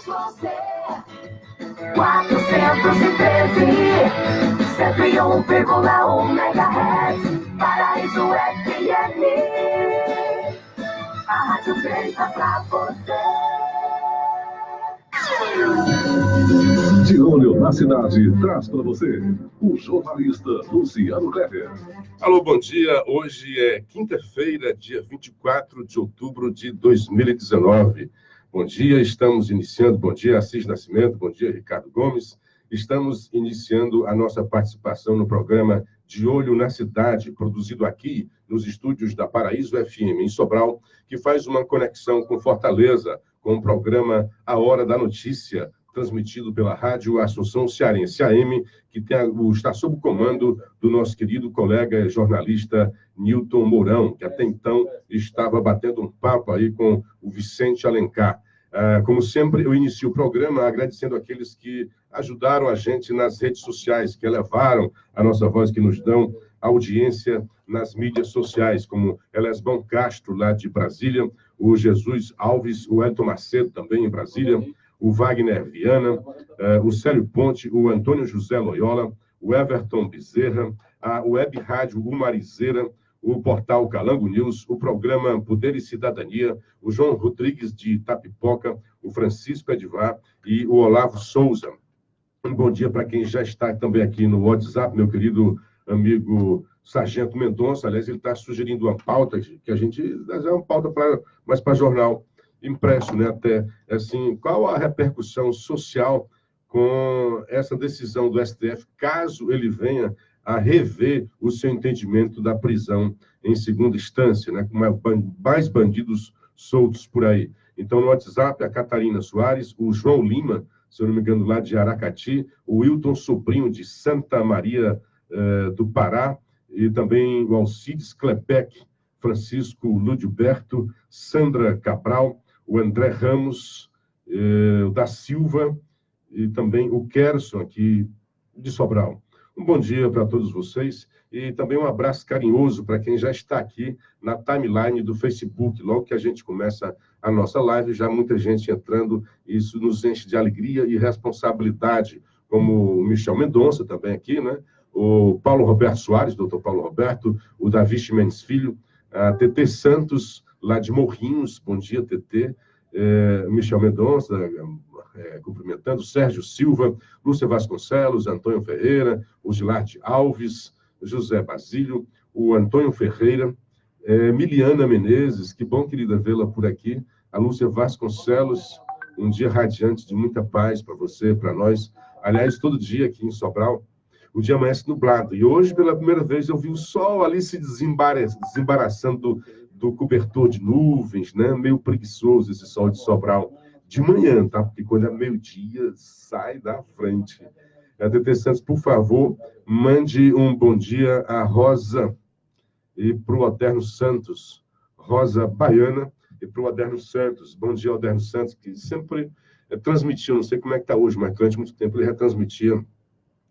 você. 413, 101,1 MHz, Paraíso FM. A rádio feita pra você. De Olho na Cidade, traz para você o jornalista Luciano Kleber. Alô, bom dia. Hoje é quinta-feira, dia 24 de outubro de 2019. Bom dia, estamos iniciando. Bom dia, Assis Nascimento. Bom dia, Ricardo Gomes. Estamos iniciando a nossa participação no programa De Olho na Cidade, produzido aqui nos estúdios da Paraíso FM, em Sobral, que faz uma conexão com Fortaleza, com o programa A Hora da Notícia, transmitido pela Rádio Assunção Cearense AM, que está sob o comando do nosso querido colega jornalista Nilton Mourão, que até então estava batendo um papo aí com o Vicente Alencar. Como sempre, eu inicio o programa agradecendo aqueles que ajudaram a gente nas redes sociais, que elevaram a nossa voz, que nos dão audiência nas mídias sociais, como Elesbão Castro, lá de Brasília, o Jesus Alves, o Elton Macedo, também em Brasília, o Wagner Viana, o Célio Ponte, o Antônio José Loyola, o Everton Bezerra, a Web Rádio Umarizeira, o portal Calango News, o programa Poder e Cidadania, o João Rodrigues de Itapipoca, o Francisco Edivar e o Olavo Souza. Um bom dia para quem já está também aqui no WhatsApp, meu querido amigo Sargento Mendonça. Aliás, ele está sugerindo uma pauta que a gente... é uma pauta mais para jornal impresso, né? Até, assim, qual a repercussão social com essa decisão do STF, caso ele venha a rever o seu entendimento da prisão em segunda instância, né? Com mais bandidos soltos por aí. Então, no WhatsApp, a Catarina Soares, o João Lima, se eu não me engano, lá de Aracati, o Wilton Sobrinho, de Santa Maria do Pará, e também o Alcides Klepek, Francisco Ludilberto, Sandra Cabral, o André Ramos, o da Silva, e também o Kerson, aqui de Sobral. Um bom dia para todos vocês e também um abraço carinhoso para quem já está aqui na timeline do Facebook. Logo que a gente começa a nossa live, já muita gente entrando, isso nos enche de alegria e responsabilidade, como o Michel Mendonça também aqui, né? O Paulo Roberto Soares, doutor Paulo Roberto, o Davi Ximenes Filho, a TT Santos, lá de Morrinhos, bom dia, TT, Michel Mendonça, cumprimentando, Sérgio Silva, Lúcia Vasconcelos, Antônio Ferreira, o Gilarte Alves, José Basílio, o Antônio Ferreira, Miliana Menezes, que bom, querida, vê-la por aqui, a Lúcia Vasconcelos, um dia radiante de muita paz para você, para nós. Aliás, todo dia aqui em Sobral, o dia amanhece nublado, e hoje, pela primeira vez, eu vi o sol ali se desembaraçando do cobertor de nuvens, né? Meio preguiçoso esse sol de Sobral. De manhã, tá? Porque quando é meio-dia, sai da frente. TT Santos, por favor, mande um bom dia a Rosa e para o Oderno Santos. Rosa Baiana e para o Oderno Santos. Bom dia, Oderno Santos, que sempre transmitiu, não sei como é que está hoje, mas durante muito tempo ele retransmitia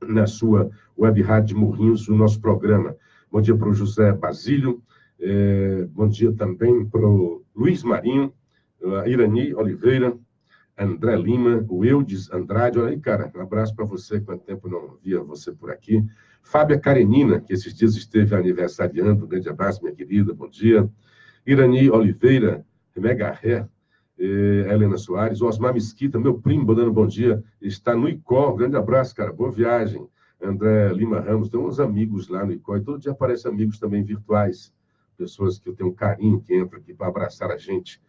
na sua web rádio de Morrinhos o nosso programa. Bom dia para o José Basílio. Bom dia também para o Luiz Marinho, a Irani Oliveira, André Lima, o Eudes Andrade. Olha aí, cara, um abraço para você, quanto tempo não via você por aqui. Fábia Karenina, que esses dias esteve aniversariando, um grande abraço, minha querida, bom dia. Irani Oliveira, Mega Ré, Helena Soares, Osmar Mesquita, meu primo, dando bom dia, está no ICO, grande abraço, cara, boa viagem. André Lima Ramos, tem uns amigos lá no ICO, e todo dia aparecem amigos também virtuais, pessoas que eu tenho um carinho, que entram aqui para abraçar a gente.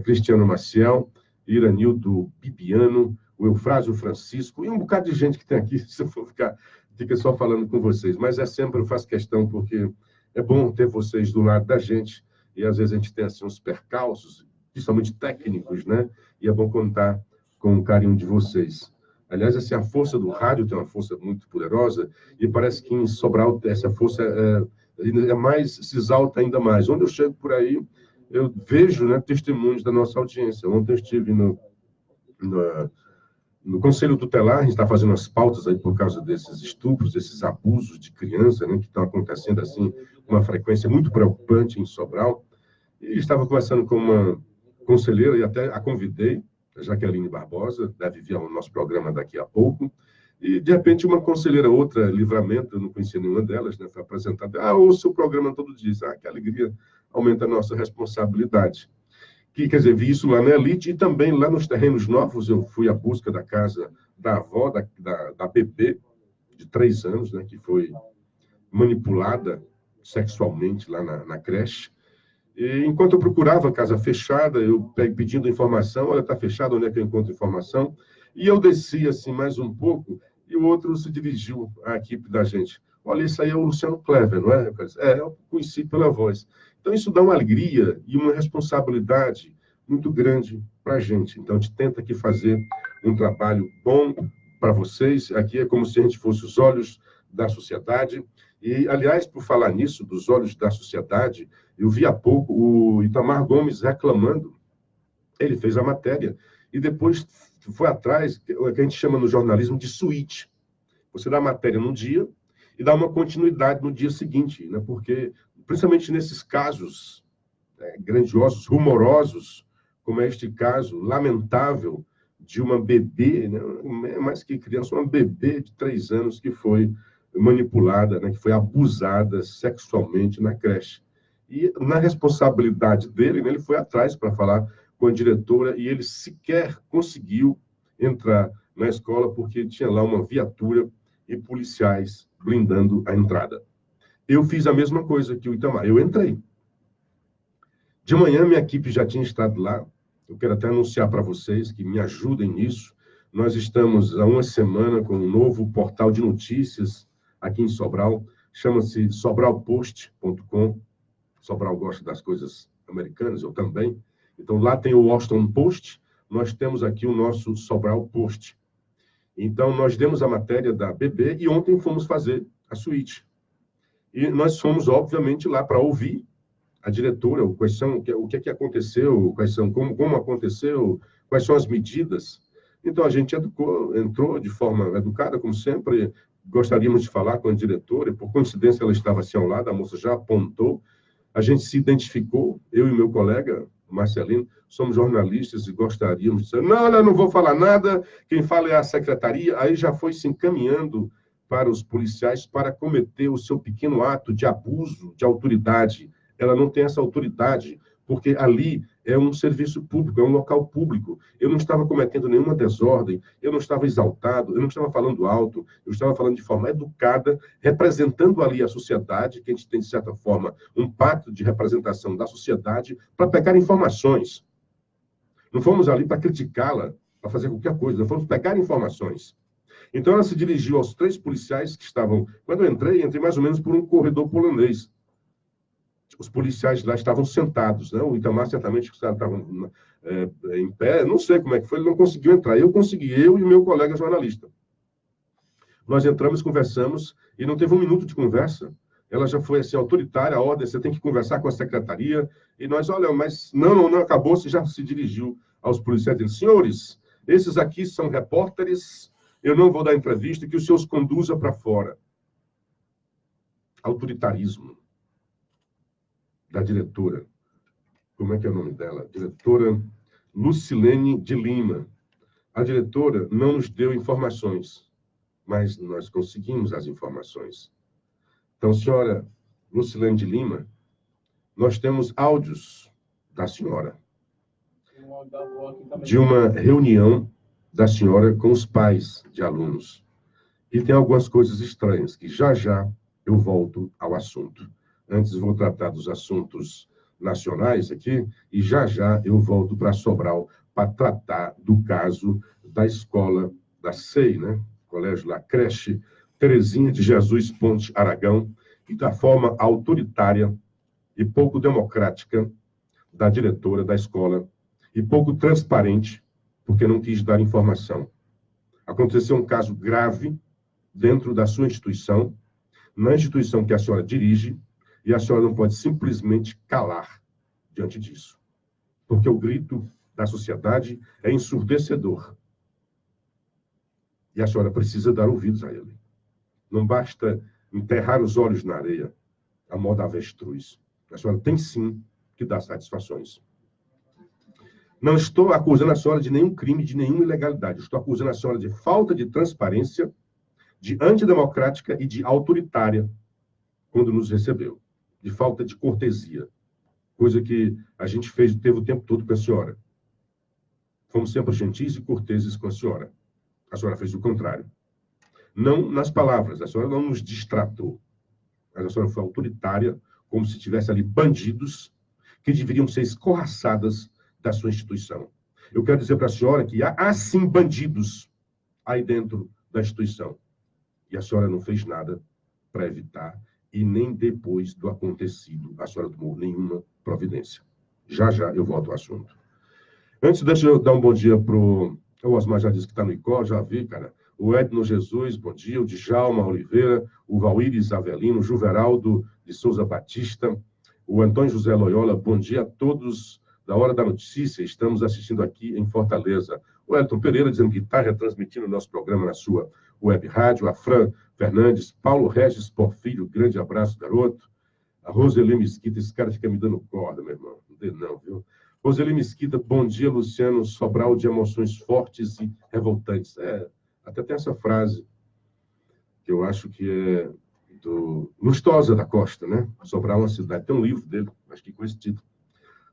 Cristiano Maciel, Iranildo Bibiano, o Eufrásio Francisco, e um bocado de gente que tem aqui, se eu for fica só falando com vocês, mas sempre eu faço questão, porque é bom ter vocês do lado da gente, e às vezes a gente tem assim, uns percalços, principalmente técnicos, né? E é bom contar com o carinho de vocês. Aliás, assim, a força do rádio tem uma força muito poderosa, e parece que em Sobral essa força se exalta ainda mais. Onde eu chego por aí, eu vejo, né, testemunhos da nossa audiência. Ontem eu estive no Conselho Tutelar, a gente está fazendo as pautas aí por causa desses estupros, desses abusos de criança, né, que estão acontecendo assim com uma frequência muito preocupante em Sobral. E estava conversando com uma conselheira, e até a convidei a Jaqueline Barbosa, deve vir ao nosso programa daqui a pouco, e, de repente, uma conselheira, outra, Livramento, eu não conhecia nenhuma delas, né, foi apresentada, ouça o programa todo dia, que alegria, aumenta a nossa responsabilidade. Quer dizer, vi isso lá na Elite e também lá nos terrenos novos, eu fui à busca da casa da avó, da bebê, de 3 anos, né, que foi manipulada sexualmente lá na creche. E enquanto eu procurava a casa fechada, eu pedindo informação, olha, está fechada, onde é que eu encontro informação? E eu desci assim mais um pouco, e o outro se dirigiu à equipe da gente. Olha, isso aí é o Luciano Clever, não é? Eu conheci pela voz. Então, isso dá uma alegria e uma responsabilidade muito grande para a gente. Então, a gente tenta aqui fazer um trabalho bom para vocês. Aqui é como se a gente fosse os olhos da sociedade. E, aliás, por falar nisso, dos olhos da sociedade, eu vi há pouco o Itamar Gomes reclamando. Ele fez a matéria e depois foi atrás, o que a gente chama no jornalismo de suíte. Você dá a matéria num dia e dá uma continuidade no dia seguinte, né? Porque, principalmente nesses casos grandiosos, rumorosos, como é este caso lamentável de uma bebê, né? Mais que criança, uma bebê de 3 anos que foi manipulada, né? Que foi abusada sexualmente na creche. E na responsabilidade dele, né? Ele foi atrás para falar com a diretora e ele sequer conseguiu entrar na escola porque tinha lá uma viatura e policiais blindando a entrada. Eu fiz a mesma coisa que o Itamar. Eu entrei. De manhã, minha equipe já tinha estado lá. Eu quero até anunciar para vocês que me ajudem nisso. Nós estamos há uma semana com um novo portal de notícias aqui em Sobral. Chama-se sobralpost.com. Sobral gosta das coisas americanas, eu também. Então, lá tem o Washington Post. Nós temos aqui o nosso Sobral Post. Então, nós demos a matéria da bebê e ontem fomos fazer a suíte. E nós fomos, obviamente, lá para ouvir a diretora, o que é que aconteceu, como aconteceu, quais são as medidas. Então, a gente entrou de forma educada, como sempre. Gostaríamos de falar com a diretora, e por coincidência ela estava assim ao lado, a moça já apontou. A gente se identificou, eu e meu colega, Marcelino, somos jornalistas e gostaríamos de dizer, não vou falar nada, quem fala é a secretaria. Aí já foi se encaminhando para os policiais para cometer o seu pequeno ato de abuso de autoridade. Ela não tem essa autoridade, porque ali é um serviço público, é um local público. Eu não estava cometendo nenhuma desordem, eu não estava exaltado, eu não estava falando alto, eu estava falando de forma educada, representando ali a sociedade, que a gente tem, de certa forma, um pacto de representação da sociedade para pegar informações. Não fomos ali para criticá-la, para fazer qualquer coisa, nós fomos pegar informações. Então, ela se dirigiu aos 3 policiais que estavam... Quando eu entrei mais ou menos por um corredor polonês. Os policiais lá estavam sentados, né? O Itamar certamente estava em pé, não sei como é que foi, ele não conseguiu entrar. Eu consegui, eu e o meu colega jornalista. Nós entramos, conversamos, e não teve um minuto de conversa. Ela já foi assim, autoritária, a ordem, você tem que conversar com a secretaria. E nós, olha, mas não acabou, você já se dirigiu aos policiais, dizendo, senhores, esses aqui são repórteres, eu não vou dar entrevista, que os senhores conduza para fora. Autoritarismo da diretora. Como é que é o nome dela? Diretora Lucilene de Lima. A diretora não nos deu informações, mas nós conseguimos as informações. Então, senhora Lucilene de Lima, nós temos áudios da senhora de uma reunião da senhora com os pais de alunos. E tem algumas coisas estranhas, que já eu volto ao assunto. Antes vou tratar dos assuntos nacionais aqui, e já eu volto para Sobral para tratar do caso da escola da SEI, né? Colégio La Creche, Terezinha de Jesus Ponte Aragão, e da forma autoritária e pouco democrática da diretora da escola, e pouco transparente, porque não quis dar informação. Aconteceu um caso grave dentro da sua instituição, na instituição que a senhora dirige, e a senhora não pode simplesmente calar diante disso. Porque o grito da sociedade é ensurdecedor. E a senhora precisa dar ouvidos a ele. Não basta enterrar os olhos na areia, a modo avestruz. A senhora tem sim que dar satisfações. Não estou acusando a senhora de nenhum crime, de nenhuma ilegalidade. Estou acusando a senhora de falta de transparência, de antidemocrática e de autoritária quando nos recebeu. De falta de cortesia. Coisa que a gente teve o tempo todo com a senhora. Fomos sempre gentis e corteses com a senhora. A senhora fez o contrário. Não nas palavras, a senhora não nos distratou. Mas a senhora foi autoritária, como se tivesse ali bandidos que deveriam ser escorraçadas da sua instituição. Eu quero dizer para a senhora que há sim bandidos aí dentro da instituição. E a senhora não fez nada para evitar, e nem depois do acontecido a senhora tomou nenhuma providência. Já eu volto ao assunto. Antes, deixa eu dar um bom dia para o Osmar, já disse que está no ICO, já vi, cara. O Edno Jesus, bom dia. O Djalma Oliveira, o Valíris Avelino, o Juveraldo de Souza Batista, o Antônio José Loyola, bom dia a todos da Hora da Notícia. Estamos assistindo aqui em Fortaleza. O Elton Pereira dizendo que está retransmitindo o nosso programa na sua web rádio. A Fran Fernandes, Paulo Regis Porfírio, grande abraço, garoto. A Roseli Mesquita, esse cara fica me dando corda, meu irmão. Não dê não, viu? Roseli Mesquita, bom dia, Luciano Sobral, de emoções fortes e revoltantes. Até tem essa frase, que eu acho que é do Lustosa da Costa, né? Sobral é uma cidade, tem um livro dele, acho que com esse título.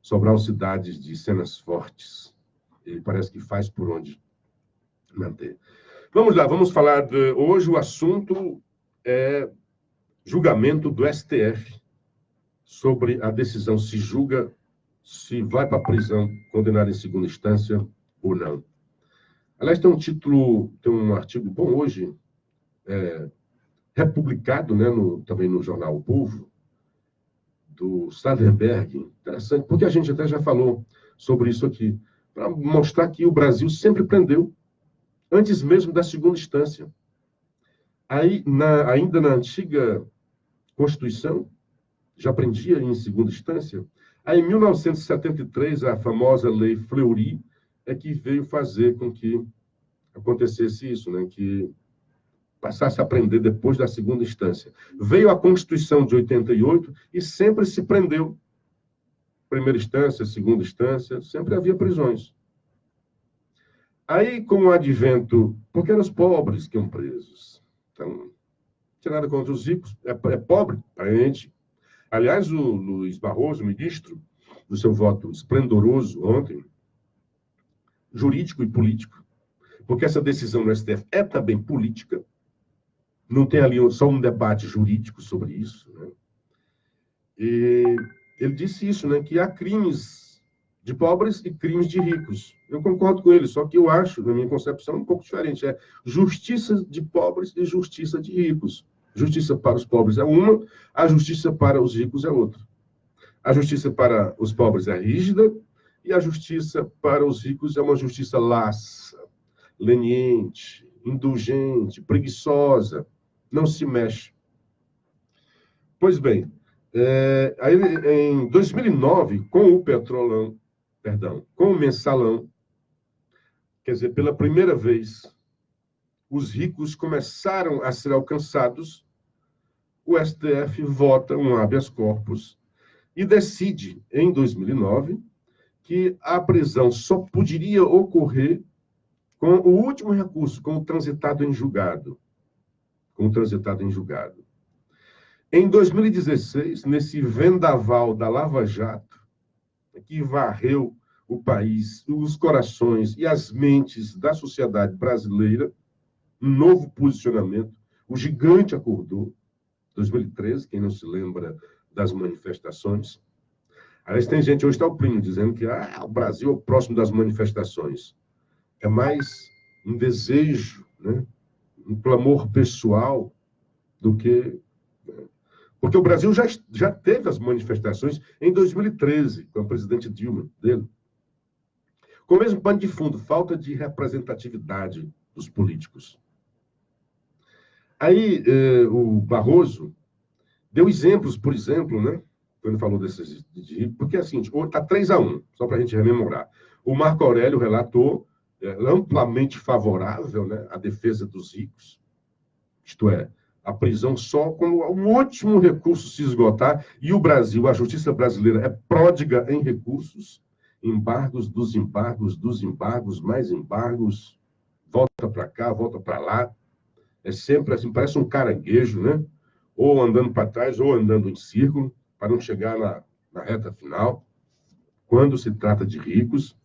Sobral, cidades de cenas fortes. Ele parece que faz por onde manter. Vamos lá, vamos falar de... Hoje o assunto é julgamento do STF sobre a decisão se julga, se vai para a prisão, condenado em segunda instância ou não. Aliás, tem um título, tem um artigo bom hoje, republicado, né, também no jornal O Povo, do Saderberg. Interessante, porque a gente até já falou sobre isso aqui, para mostrar que o Brasil sempre prendeu, antes mesmo da segunda instância. Aí, ainda na antiga Constituição, já prendia em segunda instância. Aí, em 1973, a famosa Lei Fleury é que veio fazer com que acontecesse isso, né? Que passasse a prender depois da segunda instância. Veio a Constituição de 88 e sempre se prendeu. Primeira instância, segunda instância, sempre havia prisões. Aí, com o advento, porque eram os pobres que iam presos. Então, não tinha nada contra os ricos, é pobre, aparente. Aliás, o Luiz Barroso, ministro, no seu voto esplendoroso ontem, jurídico e político, porque essa decisão do STF é também política, não tem ali só um debate jurídico sobre isso, né? E ele disse isso, né, que há crimes de pobres e crimes de ricos. Eu concordo com ele, só que eu acho, na minha concepção, um pouco diferente. É justiça de pobres e justiça de ricos. Justiça para os pobres é uma, a justiça para os ricos é outra. A justiça para os pobres é rígida e a justiça para os ricos é uma justiça laça, leniente, indulgente, preguiçosa, não se mexe. Pois bem, aí, em 2009, com o Petrolão, com o Mensalão, quer dizer, pela primeira vez, os ricos começaram a ser alcançados, o STF vota um habeas corpus e decide, em 2009, que a prisão só poderia ocorrer com o último recurso, com o transitado em julgado. Em 2016, nesse vendaval da Lava Jato, que varreu o país, os corações e as mentes da sociedade brasileira, um novo posicionamento, o gigante acordou, 2013, quem não se lembra das manifestações. Aliás, tem gente, hoje está o Plínio, dizendo que o Brasil é o próximo das manifestações. É mais um desejo, né? Um clamor pessoal do que... Porque o Brasil já teve as manifestações em 2013, com a presidente Dilma, dele. Com o mesmo pano de fundo, falta de representatividade dos políticos. Aí, o Barroso deu exemplos, por exemplo, né? Quando falou desses... Porque, assim, está 3-1, só para a gente rememorar. O Marco Aurélio relatou amplamente favorável, né, à defesa dos ricos, isto é, a prisão só como o último recurso se esgotar, e o Brasil, a justiça brasileira, é pródiga em recursos, embargos dos embargos dos embargos, mais embargos, volta para cá, volta para lá. É sempre assim, parece um caranguejo, né? Ou andando para trás, ou andando em círculo, para não chegar na reta final, quando se trata de ricos.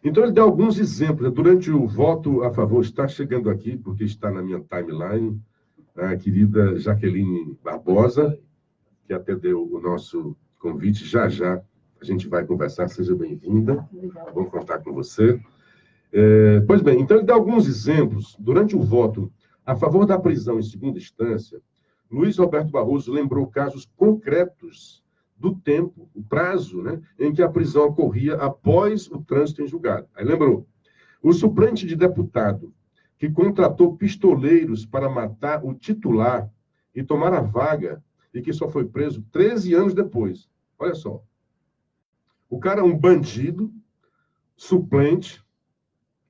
Então, ele deu alguns exemplos. Durante o voto a favor, está chegando aqui, porque está na minha timeline, a querida Jaqueline Barbosa, que atendeu o nosso convite. Já, já, a gente vai conversar. Seja bem-vinda. Vou contar com você. Pois bem, então ele dá alguns exemplos. Durante o voto a favor da prisão em segunda instância, Luiz Roberto Barroso lembrou casos concretos do tempo, o prazo, né, em que a prisão ocorria após o trânsito em julgado. Aí lembrou, o suplente de deputado que contratou pistoleiros para matar o titular e tomar a vaga e que só foi preso 13 anos depois. Olha só. O cara é um bandido, suplente.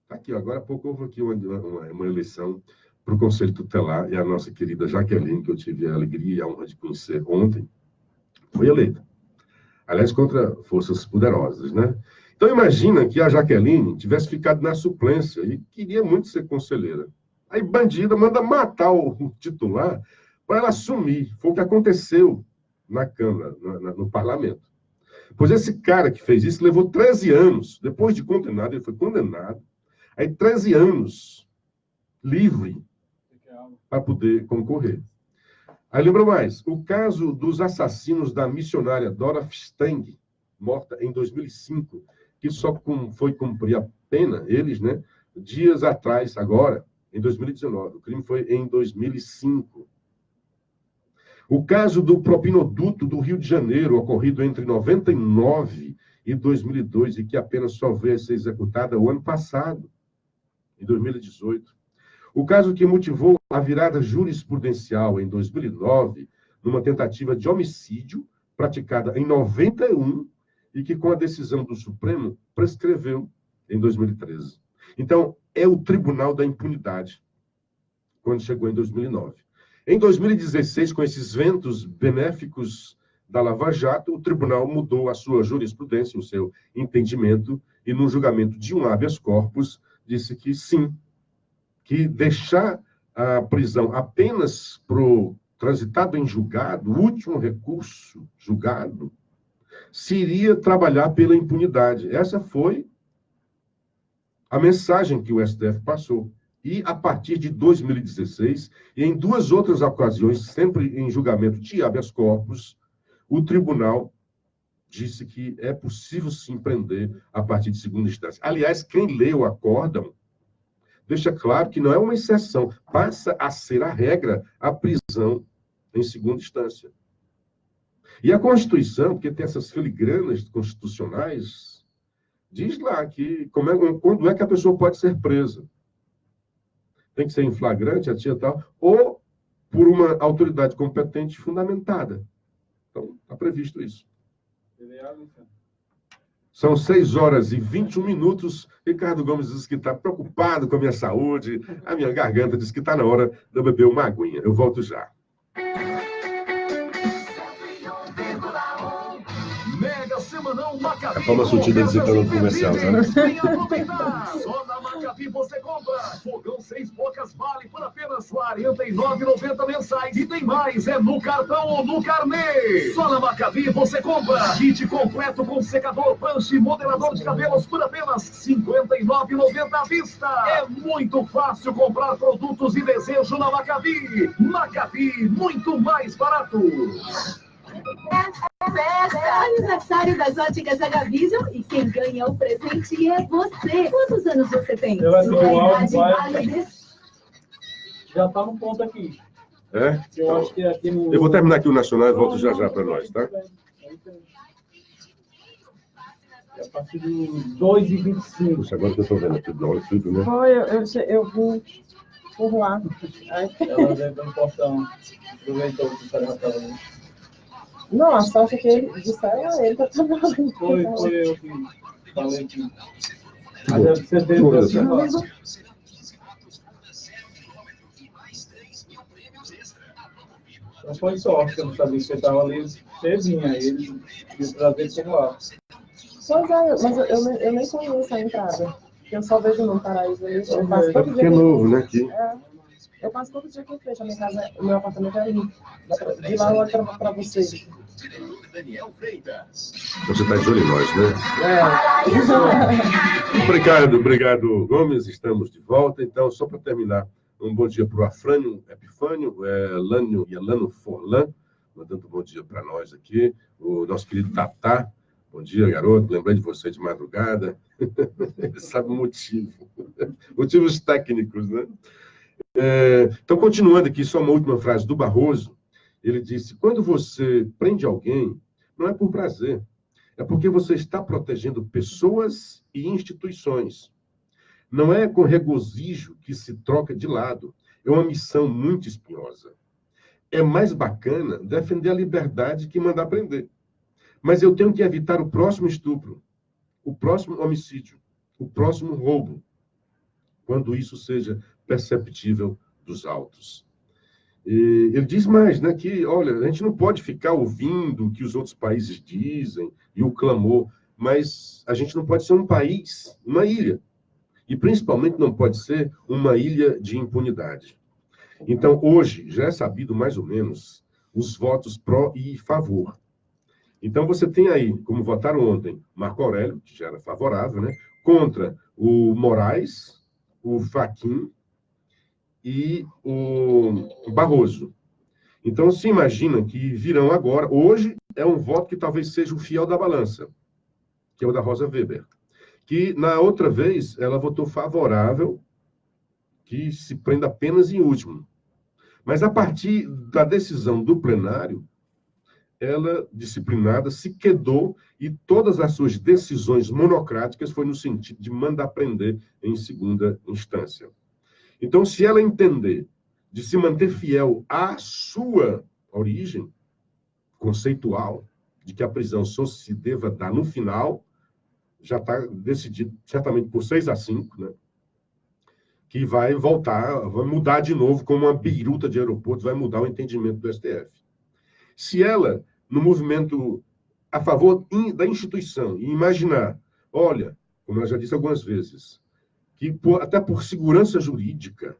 Aqui, agora há pouco houve aqui uma eleição para o Conselho Tutelar e a nossa querida Jaqueline, que eu tive a alegria e a honra de conhecer ontem, foi eleita. Aliás, contra forças poderosas, né? Então, imagina que a Jaqueline tivesse ficado na suplência e queria muito ser conselheira. Aí, bandida manda matar o titular para ela assumir. Foi o que aconteceu na Câmara, no Parlamento. Pois esse cara que fez isso levou 13 anos. Depois de condenado, ele foi condenado. Aí, 13 anos livre para poder concorrer. Aí lembra mais, o caso dos assassinos da missionária Dora Stang, morta em 2005, que só foi cumprir a pena, eles, né, dias atrás, agora, em 2019. O crime foi em 2005. O caso do propinoduto do Rio de Janeiro, ocorrido entre 99 e 2002, e que apenas só veio a ser executada o ano passado, em 2018. O caso que motivou a virada jurisprudencial em 2009, numa tentativa de homicídio praticada em 91 e que, com a decisão do Supremo, prescreveu em 2013. Então, é o Tribunal da Impunidade, quando chegou em 2009. Em 2016, com esses ventos benéficos da Lava Jato, o tribunal mudou a sua jurisprudência, o seu entendimento, e no julgamento de um habeas corpus, disse que sim, que deixar a prisão apenas para o transitado em julgado, o último recurso julgado, seria trabalhar pela impunidade. Essa foi a mensagem que o STF passou. E, a partir de 2016, e em duas outras ocasiões, sempre em julgamento de habeas corpus, o tribunal disse que é possível sim prender a partir de segunda instância. Aliás, quem lê o acórdão deixa claro que não é uma exceção, passa a ser a regra a prisão em segunda instância. E a Constituição, porque tem essas filigranas constitucionais, diz lá que quando é que a pessoa pode ser presa. Tem que ser em flagrante, tal, ou por uma autoridade competente fundamentada. Então, está previsto isso. São 6h21. Ricardo Gomes diz que está preocupado com a minha saúde. A minha garganta diz que está na hora de eu beber uma aguinha. Eu volto já. Mega Semanão Maccabi. A forma sutil de dizer para o comercial, sabe? Só na Maccabi você compra. Fogão 6 bocas vale por apenas R$ 49,90 mensais. E tem mais, é no cartão ou no carnê. Só na Maccabi você compra. Kit completo com secador, punch e modelador de cabelos por apenas R$ 59,90 à vista. É muito fácil comprar produtos e desejo na Maccabi. Maccabi, muito mais barato. É aniversário das óticas Agavision e quem ganha o presente é você. Quantos anos você tem? Eu acho que o áudio Vale já está no ponto aqui. É? Eu acho que aqui no... Eu vou terminar aqui o Nacional e volto já já para nós, tá? A partir do 2h25. Puxa, agora que eu estou vendo aqui do tudo, né? Foi, eu vim por lá. Ela dentro do portão. Aproveitou que o cara já estava ali. Não, a sorte é que ele disseram a ele que eu trabalhando. Foi eu que falei que... Mas deve ser dentro da sua... Então foi sorte, que eu não sabia que você estava ali cedinho, aí ele ia trazer por lá. Pois é, mas eu nem conheço a entrada. Eu só vejo no Paraíso. Eu passo todo Porque dia é aqui. novo, né? Aqui. Eu passo todo dia aqui em frente. A minha casa, o meu apartamento é ali. De lá eu olho pra vocês. Você está de olho em nós, né? Obrigado, Gomes. Estamos de volta. Então, só para terminar, um bom dia para o Afrânio Epifânio, Lânio e Elano Forlan, mandando um bom dia para nós aqui. O nosso querido Tatá. Bom dia, garoto. Lembrei de você de madrugada. Ele sabe o motivo. Motivos técnicos, né? Então, continuando aqui, só uma última frase do Barroso. Ele disse: quando você prende alguém, não é por prazer, é porque você está protegendo pessoas e instituições. Não é com regozijo que se troca de lado. É uma missão muito espinhosa. É mais bacana defender a liberdade que mandar prender. Mas eu tenho que evitar o próximo estupro, o próximo homicídio, o próximo roubo, quando isso seja perceptível dos autos. E ele diz mais, né, que, olha, a gente não pode ficar ouvindo o que os outros países dizem e o clamor, mas a gente não pode ser um país, uma ilha. E, principalmente, não pode ser uma ilha de impunidade. Então, hoje, já é sabido mais ou menos os votos pró e favor. Então, você tem aí, como votaram ontem, Marco Aurélio, que já era favorável, né, contra o Moraes, o Fachin e o Barroso. Então, se imagina que virão agora, hoje é um voto que talvez seja o fiel da balança, que é o da Rosa Weber, que na outra vez ela votou favorável, que se prenda apenas em último. Mas a partir da decisão do plenário, ela, disciplinada, se quedou e todas as suas decisões monocráticas foi no sentido de mandar prender em segunda instância. Então, se ela entender de se manter fiel à sua origem conceitual, de que a prisão só se deva dar no final, já está decidido, certamente por 6-5, né? Que vai voltar, vai mudar de novo, como uma biruta de aeroporto, vai mudar o entendimento do STF. Se ela, no movimento a favor da instituição, e imaginar, olha, como eu já disse algumas vezes, que até por segurança jurídica,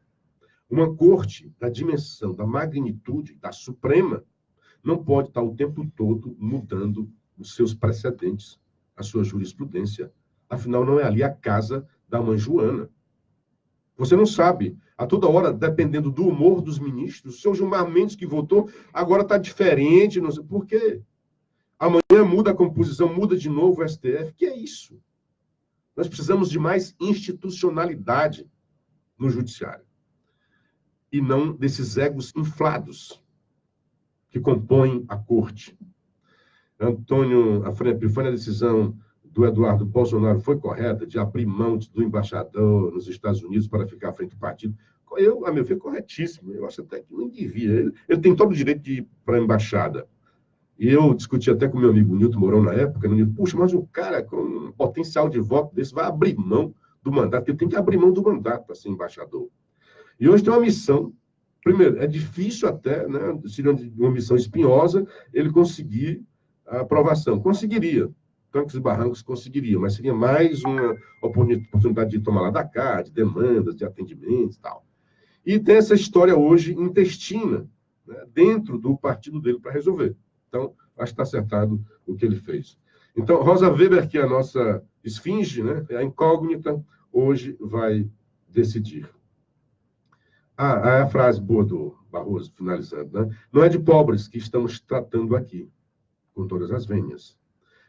uma corte da dimensão, da magnitude, da Suprema, não pode estar o tempo todo mudando os seus precedentes, a sua jurisprudência. Afinal, não é ali a casa da mãe Joana. Você não sabe. A toda hora, dependendo do humor dos ministros, o seu Gilmar Mendes que votou, agora está diferente, não sei por quê. Amanhã muda a composição, muda de novo o STF. Que é isso? Nós precisamos de mais institucionalidade no judiciário. E não desses egos inflados que compõem a corte. Antônio Afrânio Epifânio, a decisão do Eduardo Bolsonaro foi correta de abrir mão do embaixador nos Estados Unidos para ficar à frente do partido. A meu ver, corretíssimo. Eu acho até que não devia. Ele tem todo o direito de ir para a embaixada. E eu discuti até com meu amigo Nilton Mourão na época, puxa, mas um cara com um potencial de voto desse vai abrir mão do mandato, ele tem que abrir mão do mandato para ser embaixador. E hoje tem uma missão, primeiro, é difícil até, né, seria uma missão espinhosa, ele conseguir a aprovação. Conseguiria, trancos e barrancos conseguiria, mas seria mais uma oportunidade de tomar lá da cá, de demandas, de atendimentos e tal. E tem essa história hoje intestina, né, dentro do partido dele para resolver. Então, acho que está acertado o que ele fez. Então, Rosa Weber, que é a nossa esfinge, né, é a incógnita, hoje vai decidir. A frase boa do Barroso, finalizando, né? Não é de pobres que estamos tratando aqui, com todas as venhas.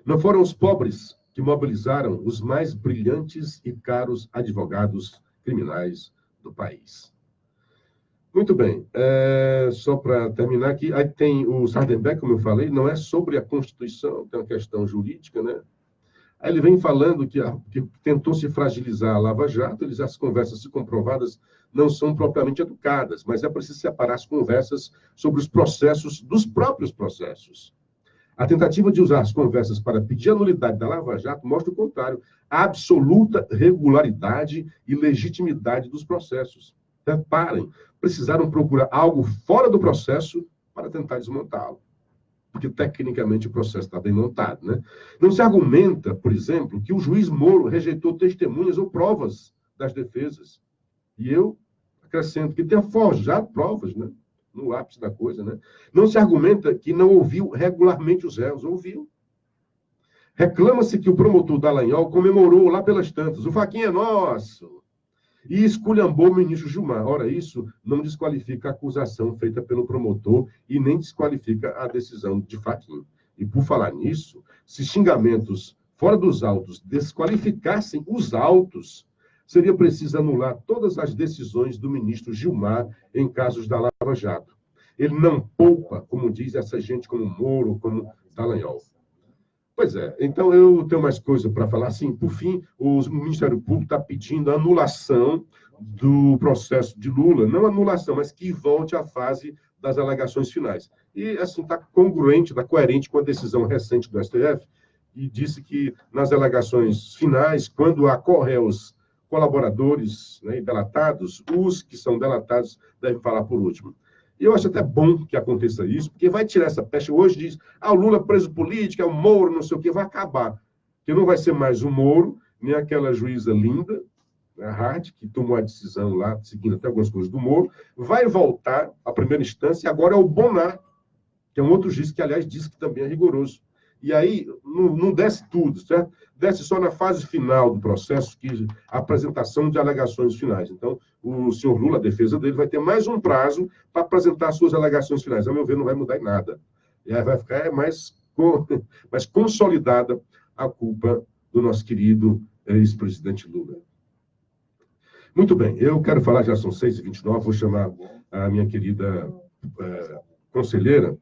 Não foram os pobres que mobilizaram os mais brilhantes e caros advogados criminais do país. Muito bem. Só para terminar aqui, aí tem o Sardenberg, como eu falei, não é sobre a Constituição, tem uma questão jurídica, né? Aí ele vem falando que tentou se fragilizar a Lava Jato, as conversas se comprovadas não são propriamente educadas, mas é preciso separar as conversas sobre os processos dos próprios processos. A tentativa de usar as conversas para pedir a nulidade da Lava Jato mostra o contrário, a absoluta regularidade e legitimidade dos processos. Reparem, precisaram procurar algo fora do processo para tentar desmontá-lo. porque tecnicamente o processo está bem montado, né? Não se argumenta, por exemplo, que o juiz Moro rejeitou testemunhas ou provas das defesas. E eu acrescento que tenha forjado provas, né? No ápice da coisa, né? Não se argumenta que não ouviu regularmente os réus, ouviu. Reclama-se que o promotor Dallagnol comemorou lá pelas tantas, o faquinha é nosso, e esculhambou o ministro Gilmar. Ora, isso não desqualifica a acusação feita pelo promotor e nem desqualifica a decisão de faquinha. E por falar nisso, se xingamentos fora dos autos desqualificassem os autos, seria preciso anular todas as decisões do ministro Gilmar em casos da Lava Jato. Ele não poupa, como diz essa gente como Moro, como Dallagnol. Pois é, então eu tenho mais coisa para falar. Assim, por fim, o Ministério Público está pedindo a anulação do processo de Lula. Não anulação, mas que volte à fase das alegações finais. E, assim, está congruente, está coerente com a decisão recente do STF, e disse que nas alegações finais, quando há réus colaboradores, né, e delatados, os que são delatados devem falar por último. E eu acho até bom que aconteça isso, porque vai tirar essa pecha. Hoje diz, o Lula preso político, é o Moro, não sei o quê, vai acabar. Porque não vai ser mais o Moro, nem aquela juíza linda, a Hart, que tomou a decisão lá, seguindo até algumas coisas do Moro, vai voltar à primeira instância, e agora é o Bonar, que é um outro juiz que, aliás, diz que também é rigoroso. E aí, não desce tudo, certo? Desce só na fase final do processo, que a apresentação de alegações finais. Então, o senhor Lula, a defesa dele, vai ter mais um prazo para apresentar suas alegações finais. A meu ver, não vai mudar em nada. E aí vai ficar mais consolidada a culpa do nosso querido ex-presidente Lula. Muito bem, eu quero falar, já são 6h29, vou chamar a minha querida conselheira.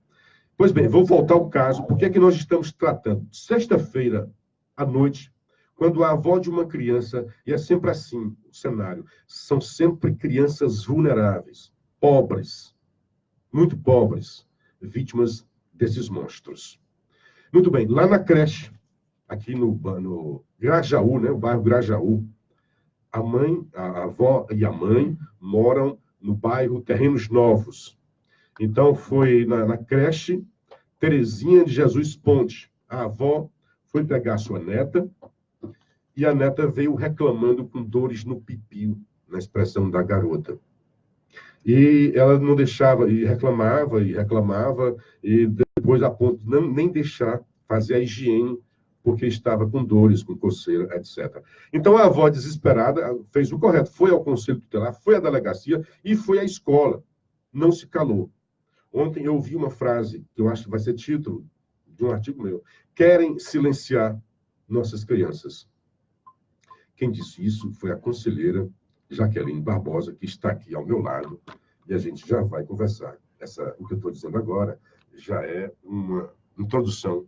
Pois bem, vou voltar ao caso. Por que é que nós estamos tratando? Sexta-feira à noite, quando a avó de uma criança, e é sempre assim o cenário, são sempre crianças vulneráveis, pobres, muito pobres, vítimas desses monstros. Muito bem, lá na creche, aqui no Grajaú, né, o bairro Grajaú, a avó e a mãe moram no bairro Terrenos Novos. Então, foi na creche Terezinha de Jesus Ponte. A avó foi pegar a sua neta e a neta veio reclamando com dores no pipio, na expressão da garota. E ela não deixava, e reclamava, e depois a ponto de nem deixar fazer a higiene, porque estava com dores, com coceira, etc. Então, a avó, desesperada, fez o correto. Foi ao conselho tutelar, foi à delegacia e foi à escola. Não se calou. Ontem eu ouvi uma frase, que eu acho que vai ser título de um artigo meu. Querem silenciar nossas crianças. Quem disse isso foi a conselheira Jaqueline Barbosa, que está aqui ao meu lado, e a gente já vai conversar. O que eu estou dizendo agora já é uma introdução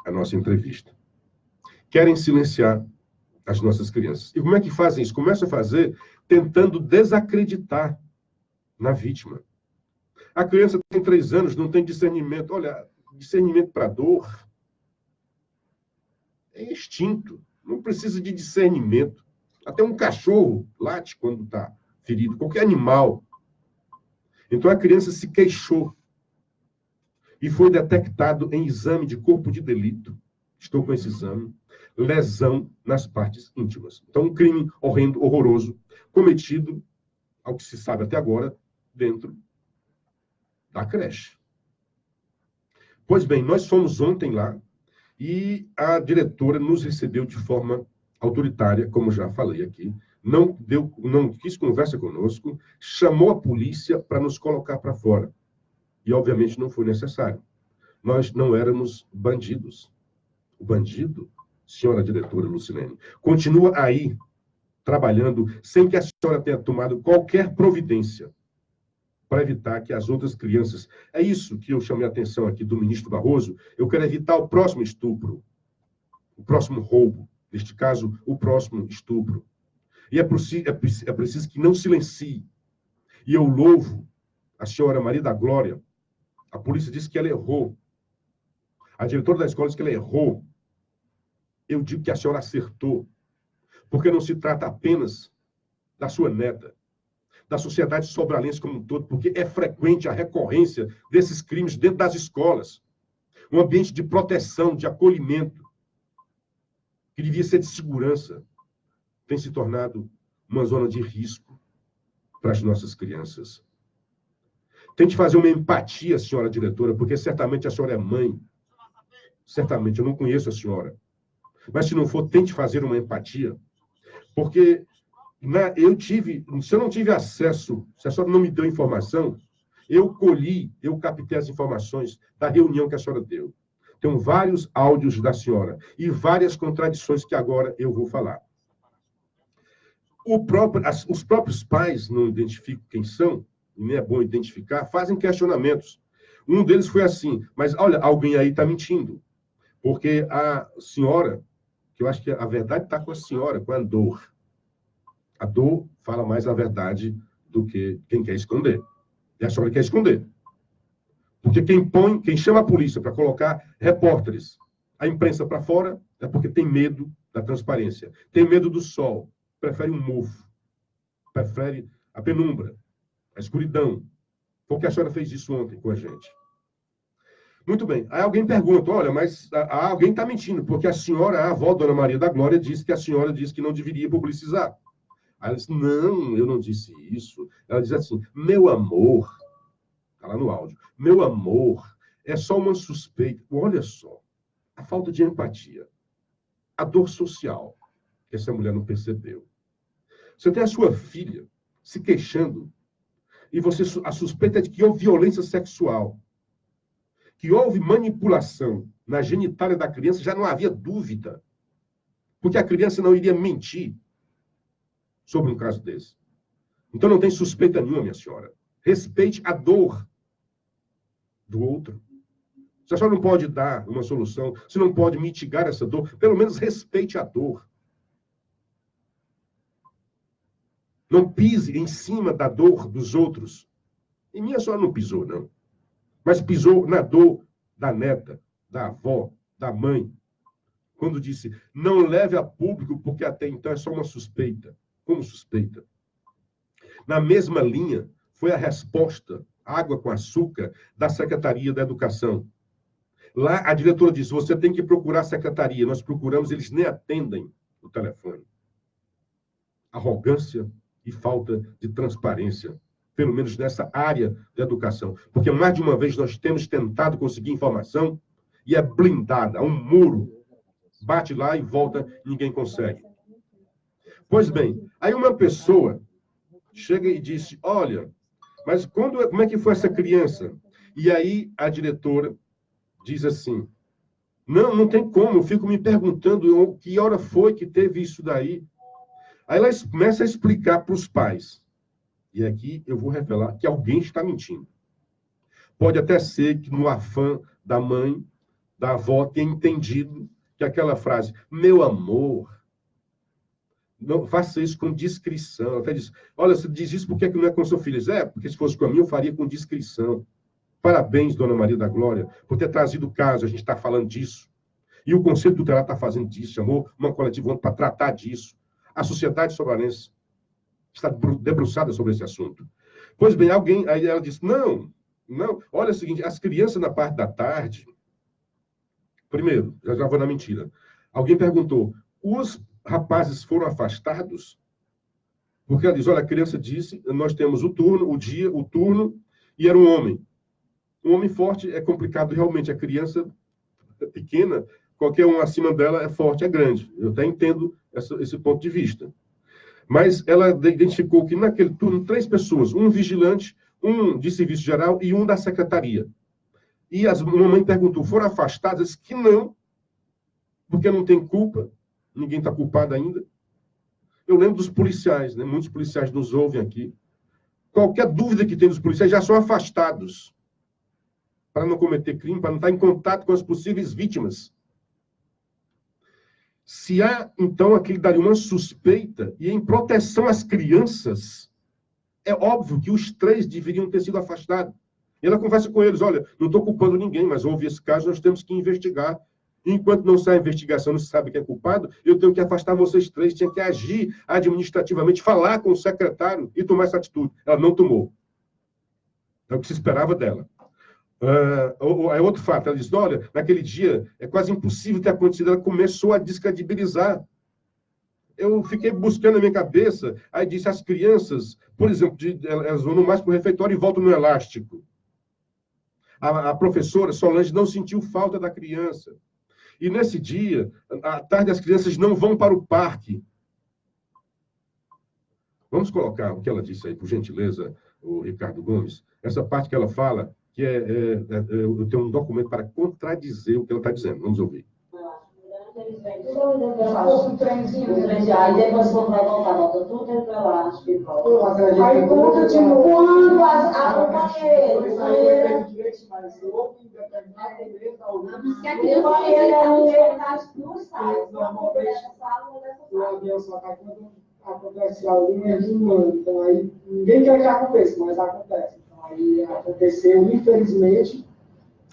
à nossa entrevista. Querem silenciar as nossas crianças. E como é que fazem isso? Começam a fazer tentando desacreditar na vítima. A criança tem 3 anos, não tem discernimento. Olha, discernimento para dor é extinto. Não precisa de discernimento. Até um cachorro late quando está ferido. Qualquer animal. Então, a criança se queixou. E foi detectado em exame de corpo de delito. Estou com esse exame. Lesão nas partes íntimas. Então, um crime horrendo, horroroso, cometido, ao que se sabe até agora, dentro da creche. Pois bem, nós fomos ontem lá e a diretora nos recebeu de forma autoritária, como já falei aqui, não quis conversa conosco, chamou a polícia para nos colocar para fora. E, obviamente, não foi necessário. Nós não éramos bandidos. O bandido, senhora diretora Lucilene, continua aí, trabalhando, sem que a senhora tenha tomado qualquer providência para evitar que as outras crianças... É isso que eu chamei a atenção aqui do ministro Barroso. Eu quero evitar o próximo estupro, o próximo roubo, neste caso, o próximo estupro. E é preciso que não silencie. E eu louvo a senhora Maria da Glória. A polícia disse que ela errou. A diretora da escola disse que ela errou. Eu digo que a senhora acertou. Porque não se trata apenas da sua neta, da sociedade sobralense como um todo, porque é frequente a recorrência desses crimes dentro das escolas. um ambiente de proteção, de acolhimento, que devia ser de segurança, tem se tornado uma zona de risco para as nossas crianças. Tente fazer uma empatia, senhora diretora, porque certamente a senhora é mãe. Certamente, eu não conheço a senhora. Mas se não for, tente fazer uma empatia. Porque se eu não tive acesso, se a senhora não me deu informação, eu captei as informações da reunião que a senhora deu. Tem vários áudios da senhora e várias contradições que agora eu vou falar. Os próprios pais não identificam quem são, e nem é bom identificar, fazem questionamentos. Um deles foi assim, mas olha, alguém aí está mentindo. Porque a senhora, que eu acho que a verdade está com a senhora, com a dor. A dor fala mais a verdade do que quem quer esconder. E a senhora quer esconder. Porque quem chama a polícia para colocar repórteres, a imprensa para fora, é porque tem medo da transparência. Tem medo do sol. Prefere um mofo. Prefere a penumbra, a escuridão. Porque a senhora fez isso ontem com a gente. Muito bem. Aí alguém pergunta, olha, mas alguém está mentindo, porque a senhora, a avó, Dona Maria da Glória, disse que a senhora disse que não deveria publicizar. Aí ela disse, não, eu não disse isso. Ela diz assim, meu amor, está lá no áudio, meu amor, é só uma suspeita. Olha só, a falta de empatia, a dor social, que essa mulher não percebeu. Você tem a sua filha se queixando, e a suspeita é de que houve violência sexual, que houve manipulação na genitália da criança, já não havia dúvida, porque a criança não iria mentir sobre um caso desse. Então não tem suspeita nenhuma, minha senhora. Respeite a dor do outro. Se a senhora não pode dar uma solução, se não pode mitigar essa dor, pelo menos respeite a dor. Não pise em cima da dor dos outros. E minha senhora não pisou, não. Mas pisou na dor da neta, da avó, da mãe. Quando disse, não leve a público, porque até então é só uma suspeita. Como suspeita? Na mesma linha, foi a resposta, água com açúcar, da Secretaria da Educação. Lá, a diretora disse, você tem que procurar a secretaria. Nós procuramos, eles nem atendem o telefone. Arrogância e falta de transparência, pelo menos nessa área da educação. Porque mais de uma vez nós temos tentado conseguir informação e é blindada, um muro. Bate lá e volta, ninguém consegue. Pois bem, aí uma pessoa chega e disse, olha, mas como é que foi essa criança? E aí a diretora diz assim, não tem como, eu fico me perguntando que hora foi que teve isso daí. Aí ela começa a explicar para os pais. E aqui eu vou revelar que alguém está mentindo. Pode até ser que no afã da mãe, da avó, tenha entendido que aquela frase, meu amor, não faça isso com discrição. Ela até diz, olha, você diz isso porque não é com seu filho? Porque se fosse com a mim, eu faria com discrição. Parabéns, Dona Maria da Glória, por ter trazido o caso, a gente está falando disso. E o Conselho Tutelar está fazendo disso, chamou uma coletiva ontem para tratar disso. A sociedade sobarense está debruçada sobre esse assunto. Pois bem, aí ela disse, não, olha o seguinte, as crianças na parte da tarde, primeiro, já vou na mentira, alguém perguntou, os rapazes foram afastados? Porque ela diz, olha, a criança disse, nós temos o turno, e era um homem. Um homem forte é complicado, realmente, a criança é pequena, qualquer um acima dela é forte, é grande. Eu até entendo esse ponto de vista. Mas ela identificou que naquele turno, 3 pessoas, um vigilante, um de serviço geral e um da secretaria. E a mamãe perguntou, foram afastadas? Que não, porque não tem culpa, ninguém está culpado ainda. Eu lembro dos policiais, né? Muitos policiais nos ouvem aqui. Qualquer dúvida que tem dos policiais já são afastados para não cometer crime, para não estar em contato com as possíveis vítimas. Se há, então, aquele daria uma suspeita, e em proteção às crianças, é óbvio que os 3 deveriam ter sido afastados. E ela conversa com eles, olha, não estou culpando ninguém, mas houve esse caso, nós temos que investigar. E enquanto não sai a investigação, não se sabe quem é culpado, eu tenho que afastar vocês 3, tinha que agir administrativamente, falar com o secretário e tomar essa atitude. Ela não tomou. É o que se esperava dela. É outro fato. Ela diz, olha, naquele dia é quase impossível ter acontecido. Ela começou a descredibilizar. Eu fiquei buscando na minha cabeça, aí disse, as crianças, por exemplo, elas vão mais para o refeitório e voltam no elástico. A professora Solange não sentiu falta da criança. E nesse dia, à tarde, as crianças não vão para o parque. Vamos colocar o que ela disse aí, por gentileza, o Ricardo Gomes. Essa parte que ela fala, que eu tenho um documento para contradizer o que ela está dizendo. Vamos ouvir. Eles vêm tudo um trenzinho, aí depois quando vai volta tudo dentro do elástico. Aí conta de quando a banheira. Que a criança não sai. O avião só cai quando acontece algo inumano. Então aí ninguém quer que aconteça, mas acontece. Então aí aconteceu, infelizmente.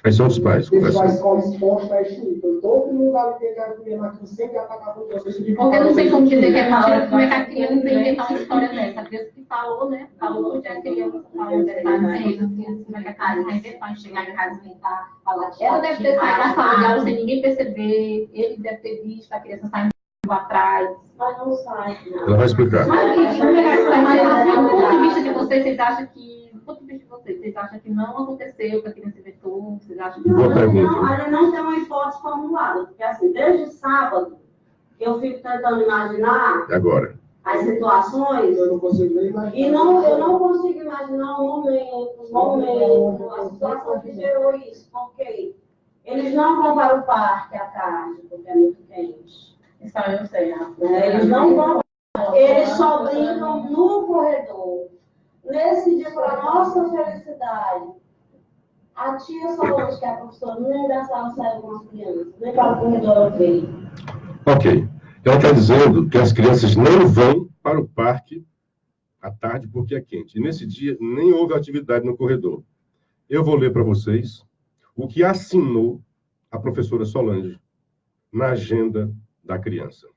Aí são os pais. Deixar a escola exposta a isso. Então, todo mundo ali tem que acolher, mas sempre atacar por você. Porque eu não sei como dizer que é mal, como é que a criança inventar uma história dessa. A criança que falou, né? Falou de a criança falou detalhes, como é que a criança vai inventar, chegar em casa e inventar, falar. Ela deve ter saído da sala dela sem ninguém perceber, ele deve ter visto a criança saindo atrás. Mas não sai. Ela vai explicar. Mas, do ponto de vista de vocês acham que. Do ponto de vista de vocês acham que não aconteceu, que a criança inventou? Vocês acham que Boa pergunta. Não, a gente não tem uma hipótese formulada, porque assim, desde sábado, eu fico tentando imaginar Agora. as situações, eu não consigo nem imaginar. E eu não consigo imaginar o momento, a situação que gerou isso, porque eles não vão para o parque à tarde, porque é muito quente. Isso aí eu sei, né? Eles não vão, eles só brincam no corredor. Nesse dia, para nossa felicidade, a tia Solange, que é a professora, nem da sala saiu com as crianças, nem para o corredor ela veio. Ok. Ela está dizendo que as crianças não vão para o parque à tarde porque é quente. E nesse dia nem houve atividade no corredor. Eu vou ler para vocês o que assinou a professora Solange na agenda da criança.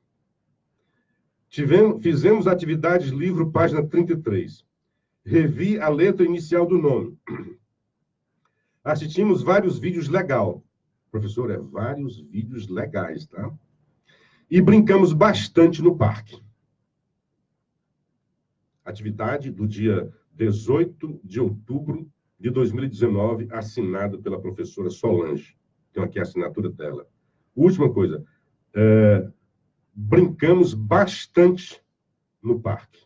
Fizemos atividades, livro, página 33. Revi a letra inicial do nome. Assistimos vários vídeos legais. Professor, vários vídeos legais, tá? E brincamos bastante no parque. Atividade do dia 18 de outubro de 2019, assinado pela professora Solange. Tem aqui a assinatura dela. Última coisa. Brincamos bastante no parque.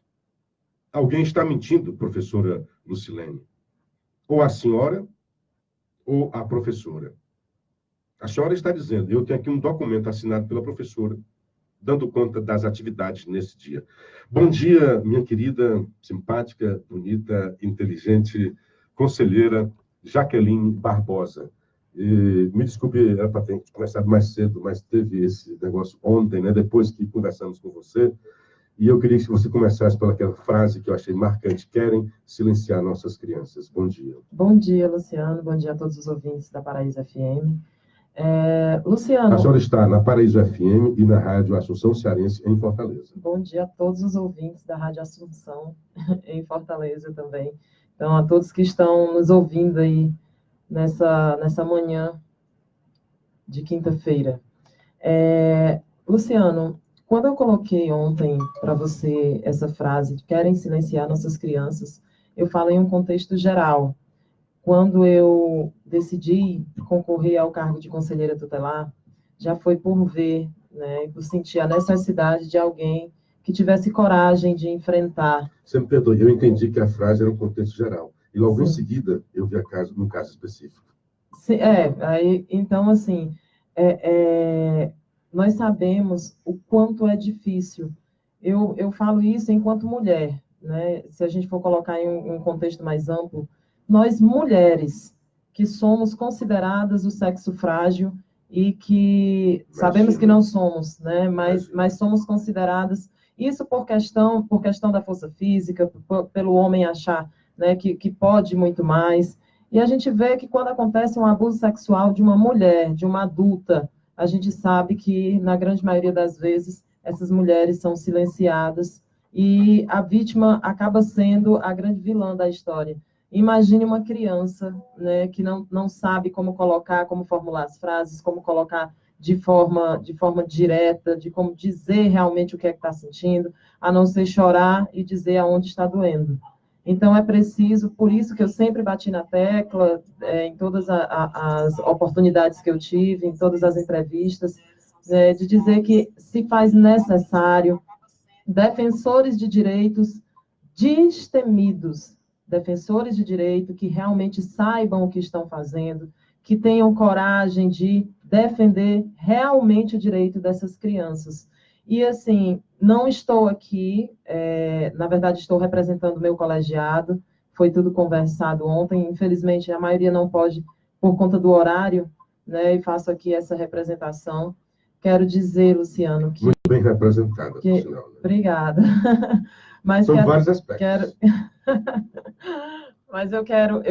Alguém está mentindo, professora Lucilene? Ou a senhora, ou a professora. A senhora está dizendo, eu tenho aqui um documento assinado pela professora, dando conta das atividades nesse dia. Bom dia, minha querida, simpática, bonita, inteligente, conselheira Jaqueline Barbosa. Me desculpe, era para ter começado mais cedo, mas teve esse negócio ontem, né, depois que conversamos com você, e eu queria que você começasse pelaquela frase que eu achei marcante: querem silenciar nossas crianças. Bom dia. Bom dia, Luciano. Bom dia a todos os ouvintes da Paraíso FM. Luciano... A senhora está na Paraíso FM e na Rádio Assunção Cearense, em Fortaleza. Bom dia a todos os ouvintes da Rádio Assunção, em Fortaleza também. Então, a todos que estão nos ouvindo aí nessa manhã de quinta-feira. Luciano, quando eu coloquei ontem para você essa frase, querem silenciar nossas crianças, eu falo em um contexto geral. Quando eu decidi concorrer ao cargo de conselheira tutelar, já foi por ver, né, por sentir a necessidade de alguém que tivesse coragem de enfrentar. Você me perdoe, eu entendi que a frase era um contexto geral. E logo em seguida, eu vi no caso específico. Então, assim, nós sabemos o quanto é difícil. Eu falo isso enquanto mulher, né? Se a gente for colocar em um contexto mais amplo, nós mulheres que somos consideradas o sexo frágil e que sabemos que não somos, né? Mas somos consideradas, isso por questão da força física, pelo homem achar, né, que pode muito mais. E a gente vê que quando acontece um abuso sexual de uma mulher, de uma adulta, a gente sabe que, na grande maioria das vezes, essas mulheres são silenciadas e a vítima acaba sendo a grande vilã da história. Imagine uma criança, né, que não sabe como colocar, como formular as frases, como colocar de forma direta, de como dizer realmente o que é que está sentindo, a não ser chorar e dizer aonde está doendo. Então, é preciso, por isso que eu sempre bati na tecla, em todas as oportunidades que eu tive, em todas as entrevistas, de dizer que se faz necessário defensores de direitos destemidos, defensores de direito que realmente saibam o que estão fazendo, que tenham coragem de defender realmente o direito dessas crianças. E, assim, não estou aqui, na verdade, estou representando o meu colegiado, foi tudo conversado ontem, infelizmente, a maioria não pode, por conta do horário, né, e faço aqui essa representação. Quero dizer, Luciano, que... Muito bem representada, por sinal, né? Obrigada. Mas são vários aspectos. Mas eu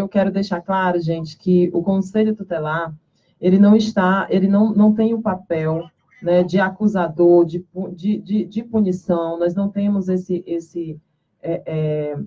quero deixar claro, gente, que o Conselho Tutelar, ele não tem o papel, né, de acusador, de punição, nós não temos